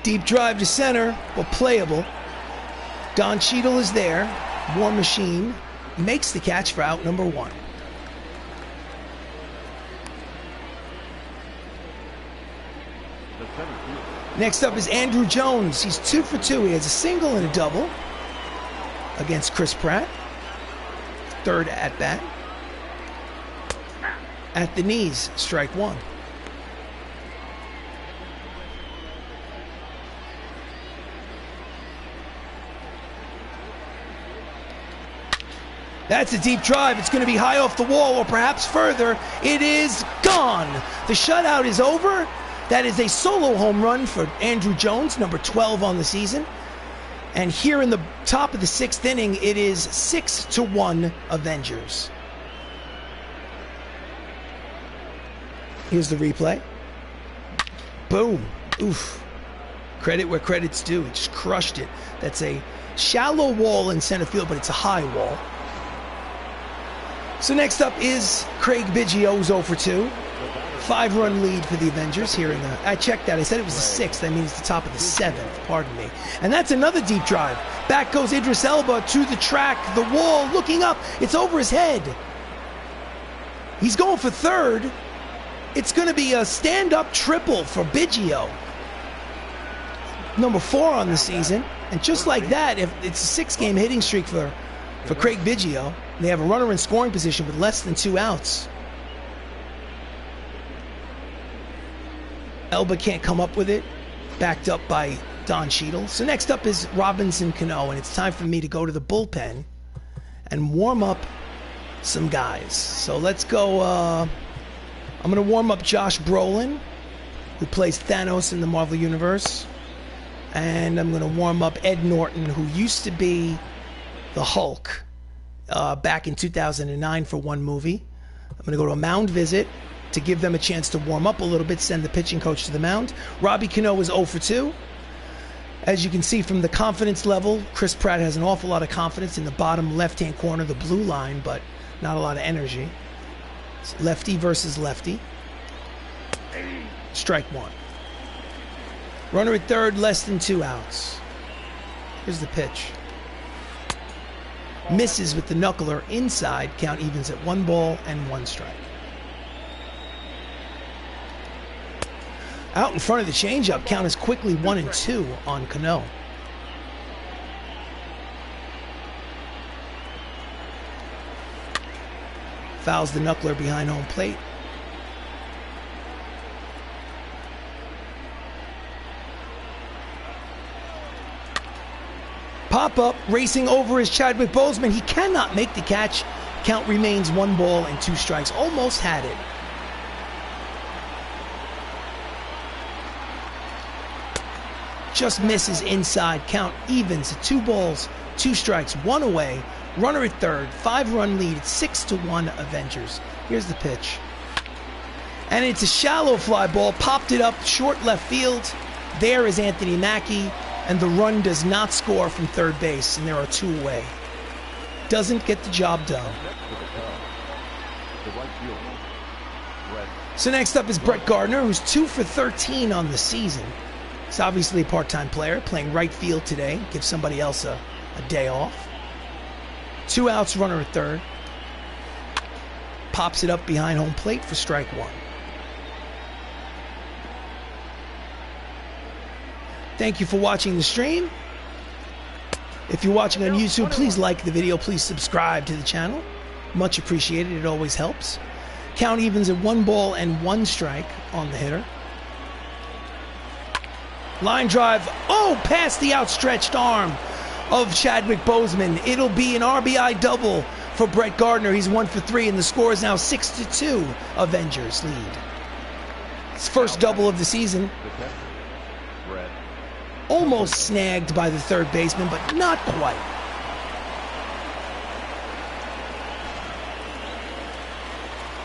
Deep drive to center, but playable. Don Cheadle is there. War Machine makes the catch for out number 1. Next up is Andrew Jones. He's 2 for 2. He has a single and a double against Chris Pratt. 3rd at bat. At the knees, strike 1. That's a deep drive. It's going to be high off the wall or perhaps further. It is gone. The shutout is over. That is a solo home run for Andrew Jones, number 12 on the season. And here in the top of the 6th inning, it is 6-1 Avengers. Here's the replay. Boom. Oof. Credit where credit's due. It just crushed it. That's a shallow wall in center field, but it's a high wall. So next up is Craig Biggio, who's 0 for 2. 5-run lead for the Avengers here in the... I checked that. I said it was the 6th. That means the top of the 7th. Pardon me. And that's another deep drive. Back goes Idris Elba to the track, the wall, looking up. It's over his head. He's going for 3rd. It's going to be a stand-up triple for Biggio. Number 4 on the season. And just like that, if it's a 6-game hitting streak for Craig Biggio. They have a runner in scoring position with less than 2 outs. Elba can't come up with it, backed up by Don Cheadle. So next up is Robinson Cano, and it's time for me to go to the bullpen and warm up some guys. So let's go. I'm going to warm up Josh Brolin, who plays Thanos in the Marvel Universe. And I'm going to warm up Ed Norton, who used to be the Hulk back in 2009 for one movie. I'm going to go to a mound visit to give them a chance to warm up a little bit, send the pitching coach to the mound. Robbie Cano is 0 for 2. As you can see from the confidence level, Chris Pratt has an awful lot of confidence in the bottom left-hand corner, the blue line, but not a lot of energy. It's lefty versus lefty. Strike 1. Runner at 3rd, less than 2 outs. Here's the pitch. Misses with the knuckler inside. Count evens at 1 ball and 1 strike. Out in front of the changeup, count is quickly 1-2 on Cano. Fouls the knuckler behind home plate. Pop-up, racing over is Chadwick Boseman. He cannot make the catch. Count remains 1 ball and 2 strikes. Almost had it. Just misses inside. Count evens at 2 balls, 2 strikes, 1 away. Runner at 3rd, 5-run lead. It's 6-1 Avengers. Here's the pitch. And it's a shallow fly ball. Popped it up short left field. There is Anthony Mackie. And the run does not score from 3rd base. And there are 2 away. Doesn't get the job done. So next up is Brett Gardner, who's 2 for 13 on the season. He's obviously a part-time player, playing right field today. Give somebody else a day off. 2 outs, runner at 3rd. Pops it up behind home plate for strike 1. Thank you for watching the stream. If you're watching on YouTube, please like the video. Please subscribe to the channel. Much appreciated. It always helps. Count evens at 1 ball and 1 strike on the hitter. Line drive, past the outstretched arm of Chadwick Boseman. It'll be an RBI double for Brett Gardner. He's 1 for 3, and the score is now 6-2. Avengers lead. His first double of the season. Almost snagged by the third baseman, but not quite.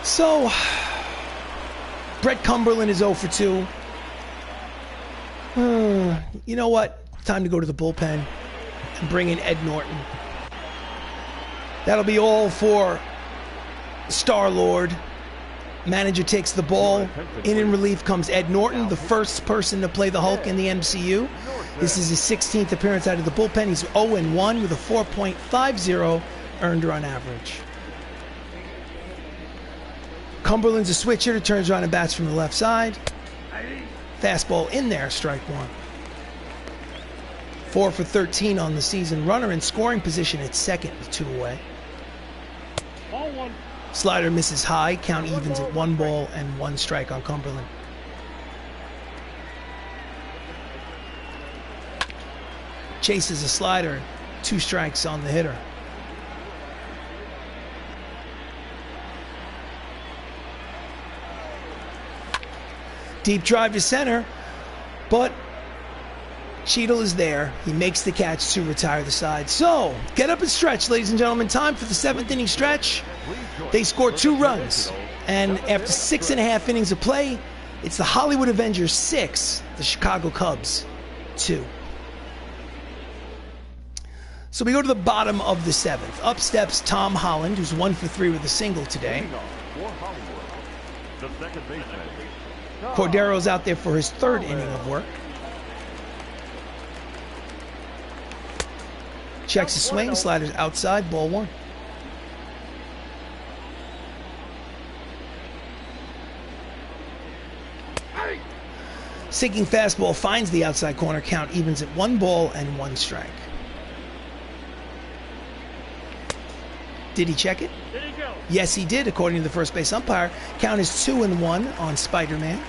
So, Brett Cumberland is 0 for 2. You know what? Time to go to the bullpen and bring in Ed Norton. That'll be all for Star-Lord. Manager takes the ball. In relief comes Ed Norton, the first person to play the Hulk in the MCU. This is his 16th appearance out of the bullpen. He's 0-1 with a 4.50 earned run average. Cumberland's a switch hitter, turns around and bats from the left side. Fastball in there, strike one. 4 for 13 on the season. Runner in scoring position at second with 2 away. Slider misses high. Count evens at 1 ball and 1 strike on Cumberland. Chases a slider. 2 strikes on the hitter. Deep drive to center, but Cheadle is there. He makes the catch to retire the side. So, get up and stretch, ladies and gentlemen. Time for the 7th inning stretch. They score 2 runs, and after 6.5 innings of play, it's the Hollywood Avengers 6, the Chicago Cubs 2. So we go to the bottom of the 7th. Up steps Tom Holland, who's 1 for 3 with a single today. Cordero's out there for his 3rd inning of work. Checks a swing, sliders outside, ball 1. Sinking fastball finds the outside corner, count evens at 1 ball and 1 strike. Did he check it? Yes, he did, according to the first base umpire. Count is 2-1 on Spider-Man.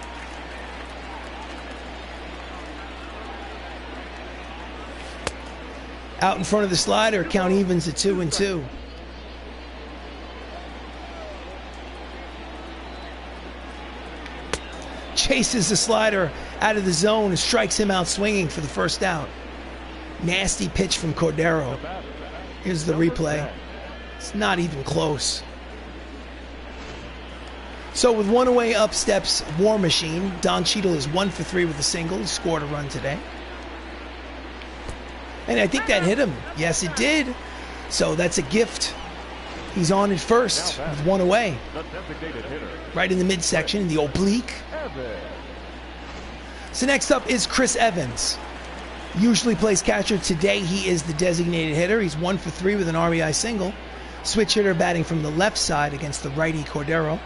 Out in front of the slider, count evens at 2-2. Chases the slider out of the zone and strikes him out swinging for the first out. Nasty pitch from Cordero. Here's the replay. It's not even close. So with 1 away, up steps War Machine. Don Cheadle is 1 for 3 with a single. He scored a run today. And I think that hit him. Yes, it did. So that's a gift. He's on at first with 1 away. Right in the midsection, in the oblique. So next up is Chris Evans. Usually plays catcher. Today he is the designated hitter. He's 1 for 3 with an RBI single. Switch hitter batting from the left side against the righty Cordero.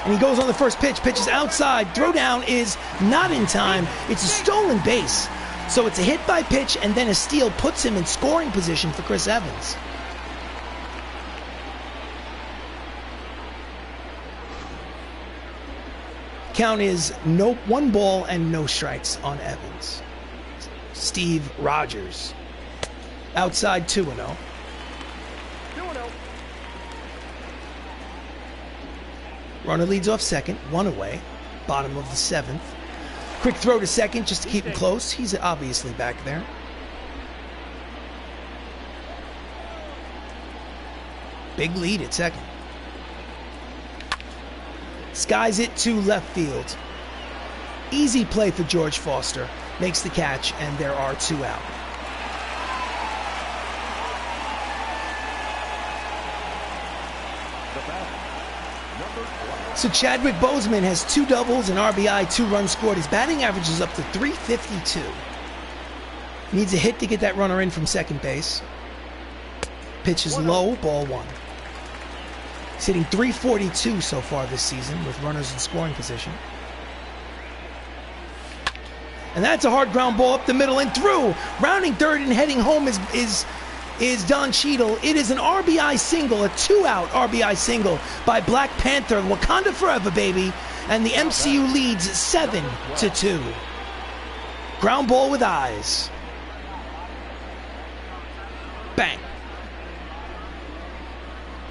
And he goes on the first pitch. Pitches outside. Throw down is not in time. It's a stolen base. So it's a hit by pitch and then a steal puts him in scoring position for Chris Evans. Count is 1 ball and no strikes on Evans. Steve Rogers. Outside 2-0. Runner leads off second, 1 away. Bottom of the 7th. Quick throw to second just to keep him close. He's obviously back there. Big lead at second. Skies it to left field. Easy play for George Foster. Makes the catch, and there are 2 out. So Chadwick Boseman has 2 doubles, an RBI, 2 runs scored. His batting average is up to .352. Needs a hit to get that runner in from second base. Pitch is low, ball 1. He's hitting .342 so far this season with runners in scoring position. And that's a hard ground ball up the middle and through. Rounding third and heading home is Don Cheadle. It is an RBI single, a 2-out RBI single by Black Panther. Wakanda forever, baby. And the MCU leads 7-2. Ground ball with eyes. Bang.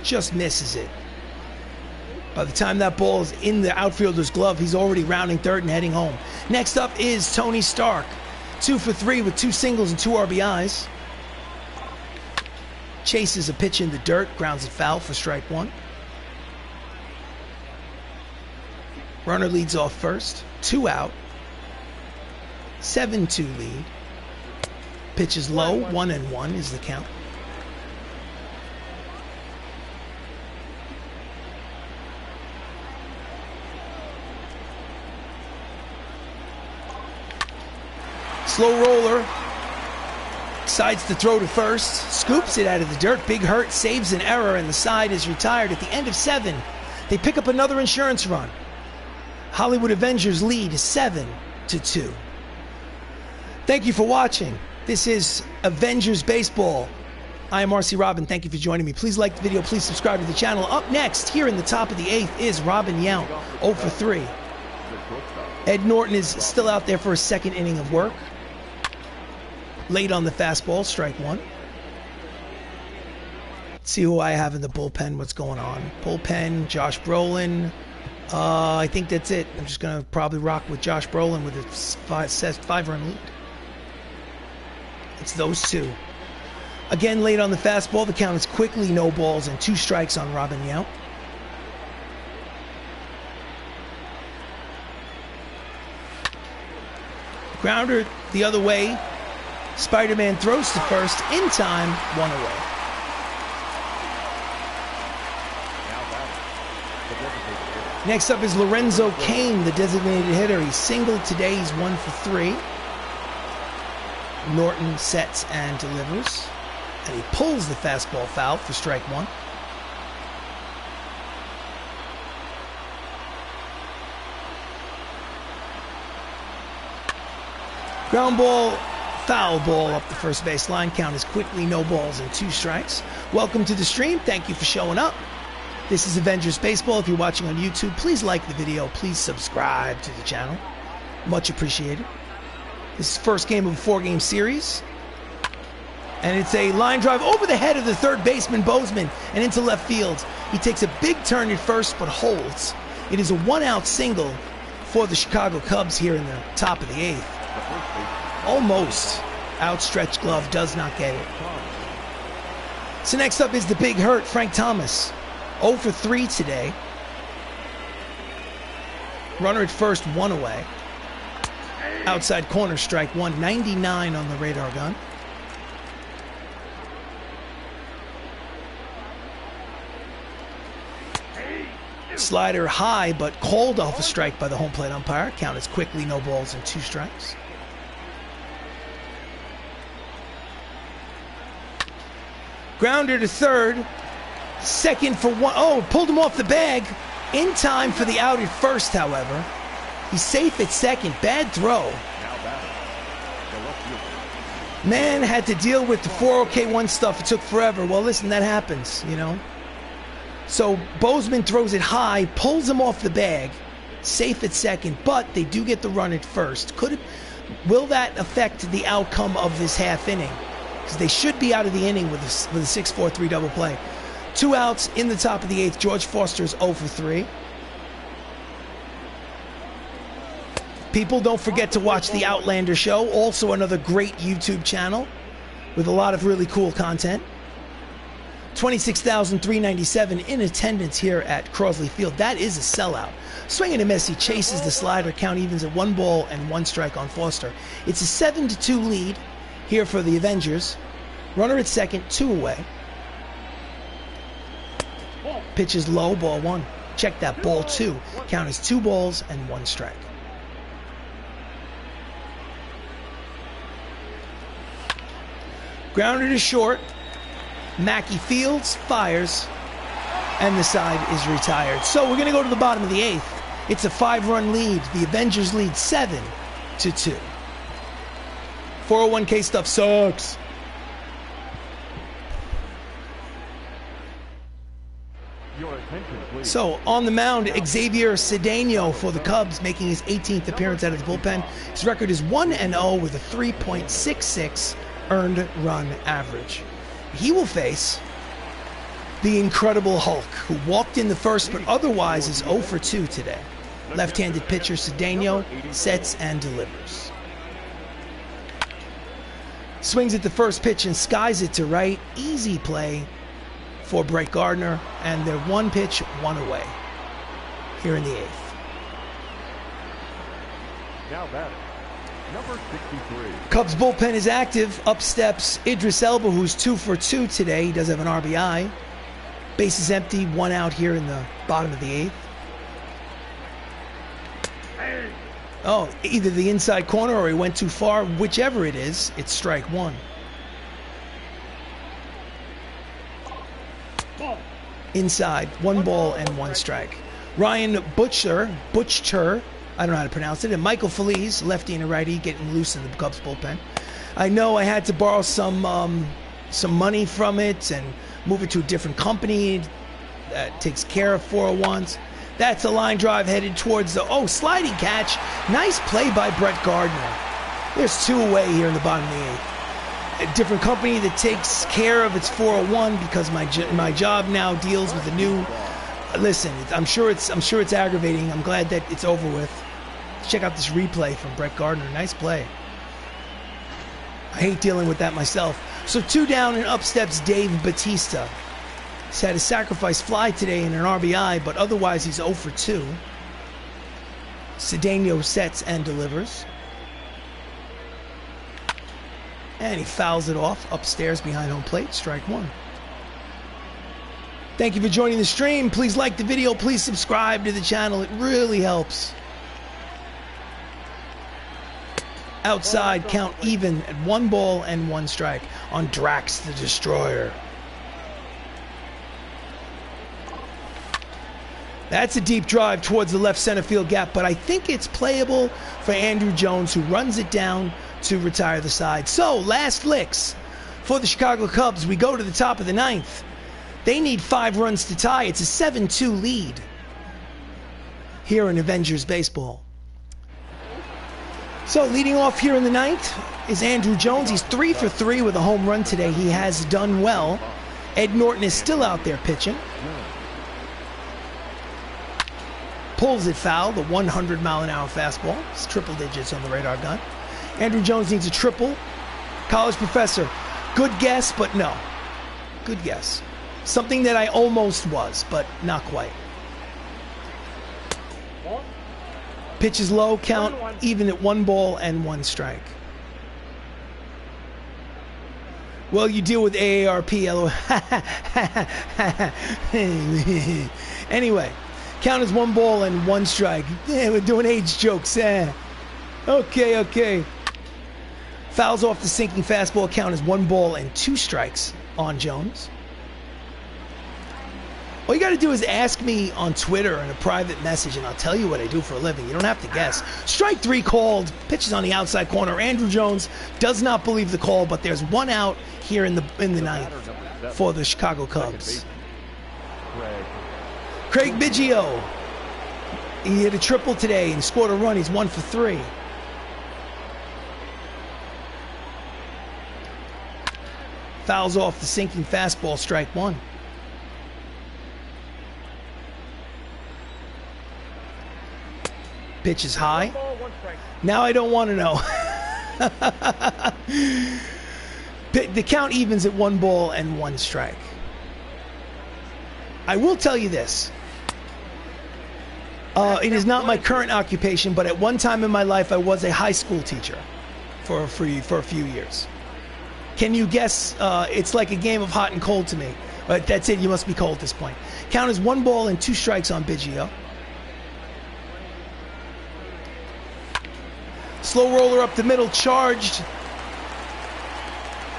Just misses it By the time that ball is in the outfielder's glove, he's already rounding third and heading home. Next up is Tony Stark. 2 for 3 with 2 singles and 2 RBIs. Chases a pitch in the dirt, grounds it foul for strike 1. Runner leads off first, 2 out. 7-2 lead. Pitch is low, 1-1 is the count. Slow roller, decides to throw to first, scoops it out of the dirt. Big Hurt saves an error, and the side is retired at the end of 7. They pick up another insurance run. Hollywood Avengers lead 7-2. Thank you for watching. This is Avengers Baseball. I am RC Robbin. Thank you for joining me. Please like the video. Please subscribe to the channel. Up next, here in the top of the 8th, is Robin Yount, 0 for 3. Ed Norton is still out there for a second inning of work. Late on the fastball, strike 1. Let's see who I have in the bullpen, what's going on. Bullpen, Josh Brolin. I think that's it. I'm just going to probably rock with Josh Brolin with a 5-run lead. It's those two. Again, late on the fastball, the count is quickly no balls and 2 strikes on Robin Yount. Grounder the other way. Spider-Man throws to first, in time, 1 away. Next up is Lorenzo Cain, the designated hitter. He's singled today, he's 1 for 3. Norton sets and delivers. And he pulls the fastball foul for strike 1. Ground ball, foul ball up the first base line. Count is quickly no balls and 2 strikes. Welcome to the stream. Thank you for showing up. This is Avengers Baseball. If you're watching on YouTube, please like the video. Please subscribe to the channel. Much appreciated. This is the first game of a 4-game series. And it's a line drive over the head of the third baseman, Boseman, and into left field. He takes a big turn at first, but holds. It is a 1-out single for the Chicago Cubs here in the top of the 8th. Almost. Outstretched glove, does not get it. So next up is the Big Hurt, Frank Thomas. 0 for 3 today. Runner at first, 1 away. Outside corner, strike 1. 99 on the radar gun. Slider high, but called off a strike by the home plate umpire. Count is quickly no balls and 2 strikes. Grounder to third. Second for 1. Oh, pulled him off the bag. In time for the out at first, however. He's safe at second. Bad throw. Man had to deal with the 4OK1 stuff. It took forever. Well, listen, that happens, you know. So Boseman throws it high, pulls him off the bag. Safe at second, but they do get the run at first. Will that affect the outcome of this half inning? Because they should be out of the inning with a 6-4-3 double play. 2 outs in the top of the 8th. George Foster's 0 for 3. People, don't forget to watch the Outlander Show. Also another great YouTube channel with a lot of really cool content. 26,397 in attendance here at Crosley Field. That is a sellout. Swing and a miss. He chases the slider. Count evens at 1 ball and 1 strike on Foster. It's a 7-2 lead here for the Avengers. Runner at second, 2 away. Pitch is low, ball 1. Check that, ball 2. Count is 2 balls and 1 strike. Grounder to short. Mackey fields, fires, and the side is retired. So we're going to go to the bottom of the 8th. It's a 5-run lead. The Avengers lead 7-2. 401k stuff sucks. So on the mound, Xavier Cedeno for the Cubs, making his 18th appearance out of the bullpen. His record is 1-0 with a 3.66 earned run average. He will face the Incredible Hulk, who walked in the first but otherwise is 0 for 2 today. Left-handed pitcher Cedeno sets and delivers. Swings at the first pitch and skies it to right. Easy play for Brett Gardner, and they're 1 pitch, 1 away here in the 8th. Now batting, number 63. Cubs bullpen is active. Up steps Idris Elba, who's 2 for 2 today. He does have an RBI. Bases empty, 1 out here in the bottom of the 8th. Oh, either the inside corner or he went too far. Whichever it is, it's strike 1. Inside, 1 ball and 1 strike. Ryan Butcher, I don't know how to pronounce it, and Michael Feliz, lefty and a righty, getting loose in the Cubs bullpen. I know I had to borrow some money from it and move it to a different company that takes care of 401s. That's a line drive headed towards the, sliding catch. Nice play by Brett Gardner. There's 2 away here in the bottom of the 8th. A different company that takes care of its 401 because my job now deals with the new. Listen, I'm sure it's aggravating. I'm glad that it's over with. Check out this replay from Brett Gardner. Nice play. I hate dealing with that myself. So 2 down and up steps Dave Batista. He's had a sacrifice fly today in an RBI, but otherwise he's 0 for 2. Cedeno sets and delivers. And he fouls it off upstairs behind home plate. Strike 1. Thank you for joining the stream. Please like the video. Please subscribe to the channel. It really helps. Outside, count even at 1 ball and 1 strike on Drax the Destroyer. That's a deep drive towards the left center field gap, but I think it's playable for Andrew Jones, who runs it down to retire the side. So, last licks for the Chicago Cubs. We go to the top of the 9th. They need 5 runs to tie. It's a 7-2 lead here in Avengers baseball. So, leading off here in the 9th is Andrew Jones. He's 3 for 3 with a home run today. He has done well. Ed Norton is still out there pitching. Pulls it foul, the 100-mile-an-hour fastball. It's triple digits on the radar gun. Andrew Jones needs a triple. College professor, good guess, but no. Good guess. Something that I almost was, but not quite. Pitch is low, count even at 1 ball and 1 strike. Well, you deal with AARP, Anyway. Count is 1 ball and 1 strike. Yeah, we're doing age jokes. Okay. Fouls off the sinking fastball. Count is 1 ball and 2 strikes on Jones. All you got to do is ask me on Twitter in a private message, and I'll tell you what I do for a living. You don't have to guess. Strike 3 called. Pitches on the outside corner. Andrew Jones does not believe the call, but there's 1 out here in the 9th for the Chicago Cubs. Craig Biggio, he hit a triple today and scored a run. He's 1 for 3. Fouls off the sinking fastball, strike 1. Pitch is high. Now I don't want to know. The count evens at 1 ball and 1 strike. I will tell you this. It is not my current occupation, but at one time in my life, I was a high school teacher for a few years. Can you guess? It's like a game of hot and cold to me. But that's it. You must be cold at this point. Count is 1 ball and 2 strikes on Biggio. Slow roller up the middle, charged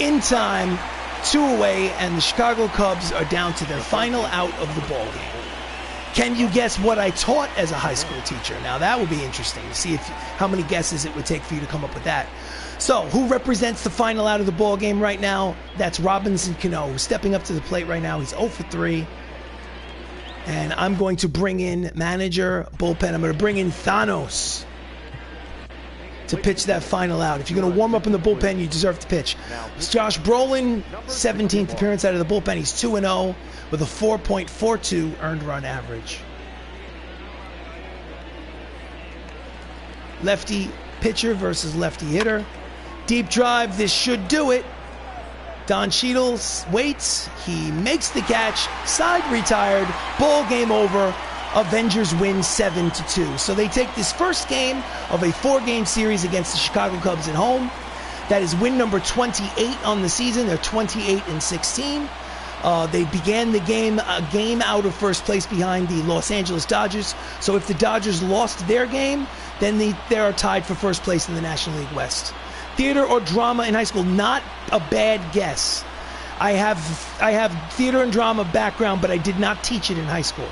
in time, 2 away, and the Chicago Cubs are down to their final out of the ball game. Can you guess what I taught as a high school teacher? Now that would be interesting to see how many guesses it would take for you to come up with that. So, who represents the final out of the ball game right now? That's Robinson Cano, who's stepping up to the plate right now. He's 0 for 3. And I'm going to bring in manager, bullpen. I'm going to bring in Thanos. to pitch that final out. If you're going to warm up in the bullpen, you deserve to pitch. Josh Brolin, 17th appearance out of the bullpen. He's 2-0 with a 4.42 earned run average. Lefty pitcher versus lefty hitter. Deep drive, this should do it. Don Cheadle waits, he makes the catch, side retired, ball game over. Avengers win 7-2. So they take this first game of a 4-game series against the Chicago Cubs at home. That is win number 28 on the season. They're 28-16. They began the game a game out of first place behind the Los Angeles Dodgers. So if the Dodgers lost their game, then they are tied for first place in the National League West. Theater or drama in high school, not a bad guess. I have theater and drama background, but I did not teach it in high school.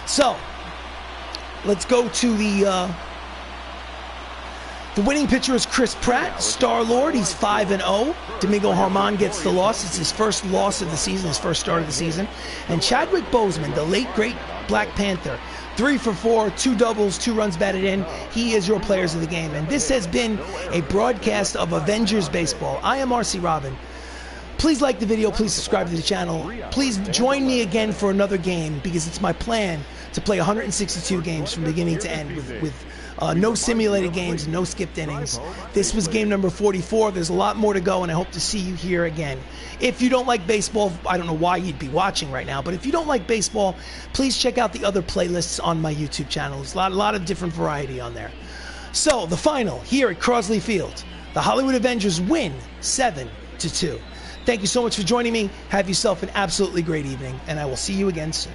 So let's go to the winning pitcher is Chris Pratt, Star-Lord. He's 5-0. Domingo Germán gets the loss. It's his first loss of the season, his first start of the season. And Chadwick Boseman, the late great Black Panther, 3 for 4, 2 doubles, 2 runs batted in. He is your players of the game. And this has been a broadcast of Avengers Baseball. I am RC Robbin. Please like the video. Please subscribe to the channel. Please join me again for another game, because it's my plan to play 162 games from beginning to end with no simulated games, no skipped innings. This was game number 44. There's a lot more to go, and I hope to see you here again. If you don't like baseball, I don't know why you'd be watching right now, but if you don't like baseball, please check out the other playlists on my YouTube channel. There's a lot of different variety on there. So, the final here at Crosley Field. The Hollywood Avengers win 7-2. Thank you so much for joining me. Have yourself an absolutely great evening, and I will see you again soon.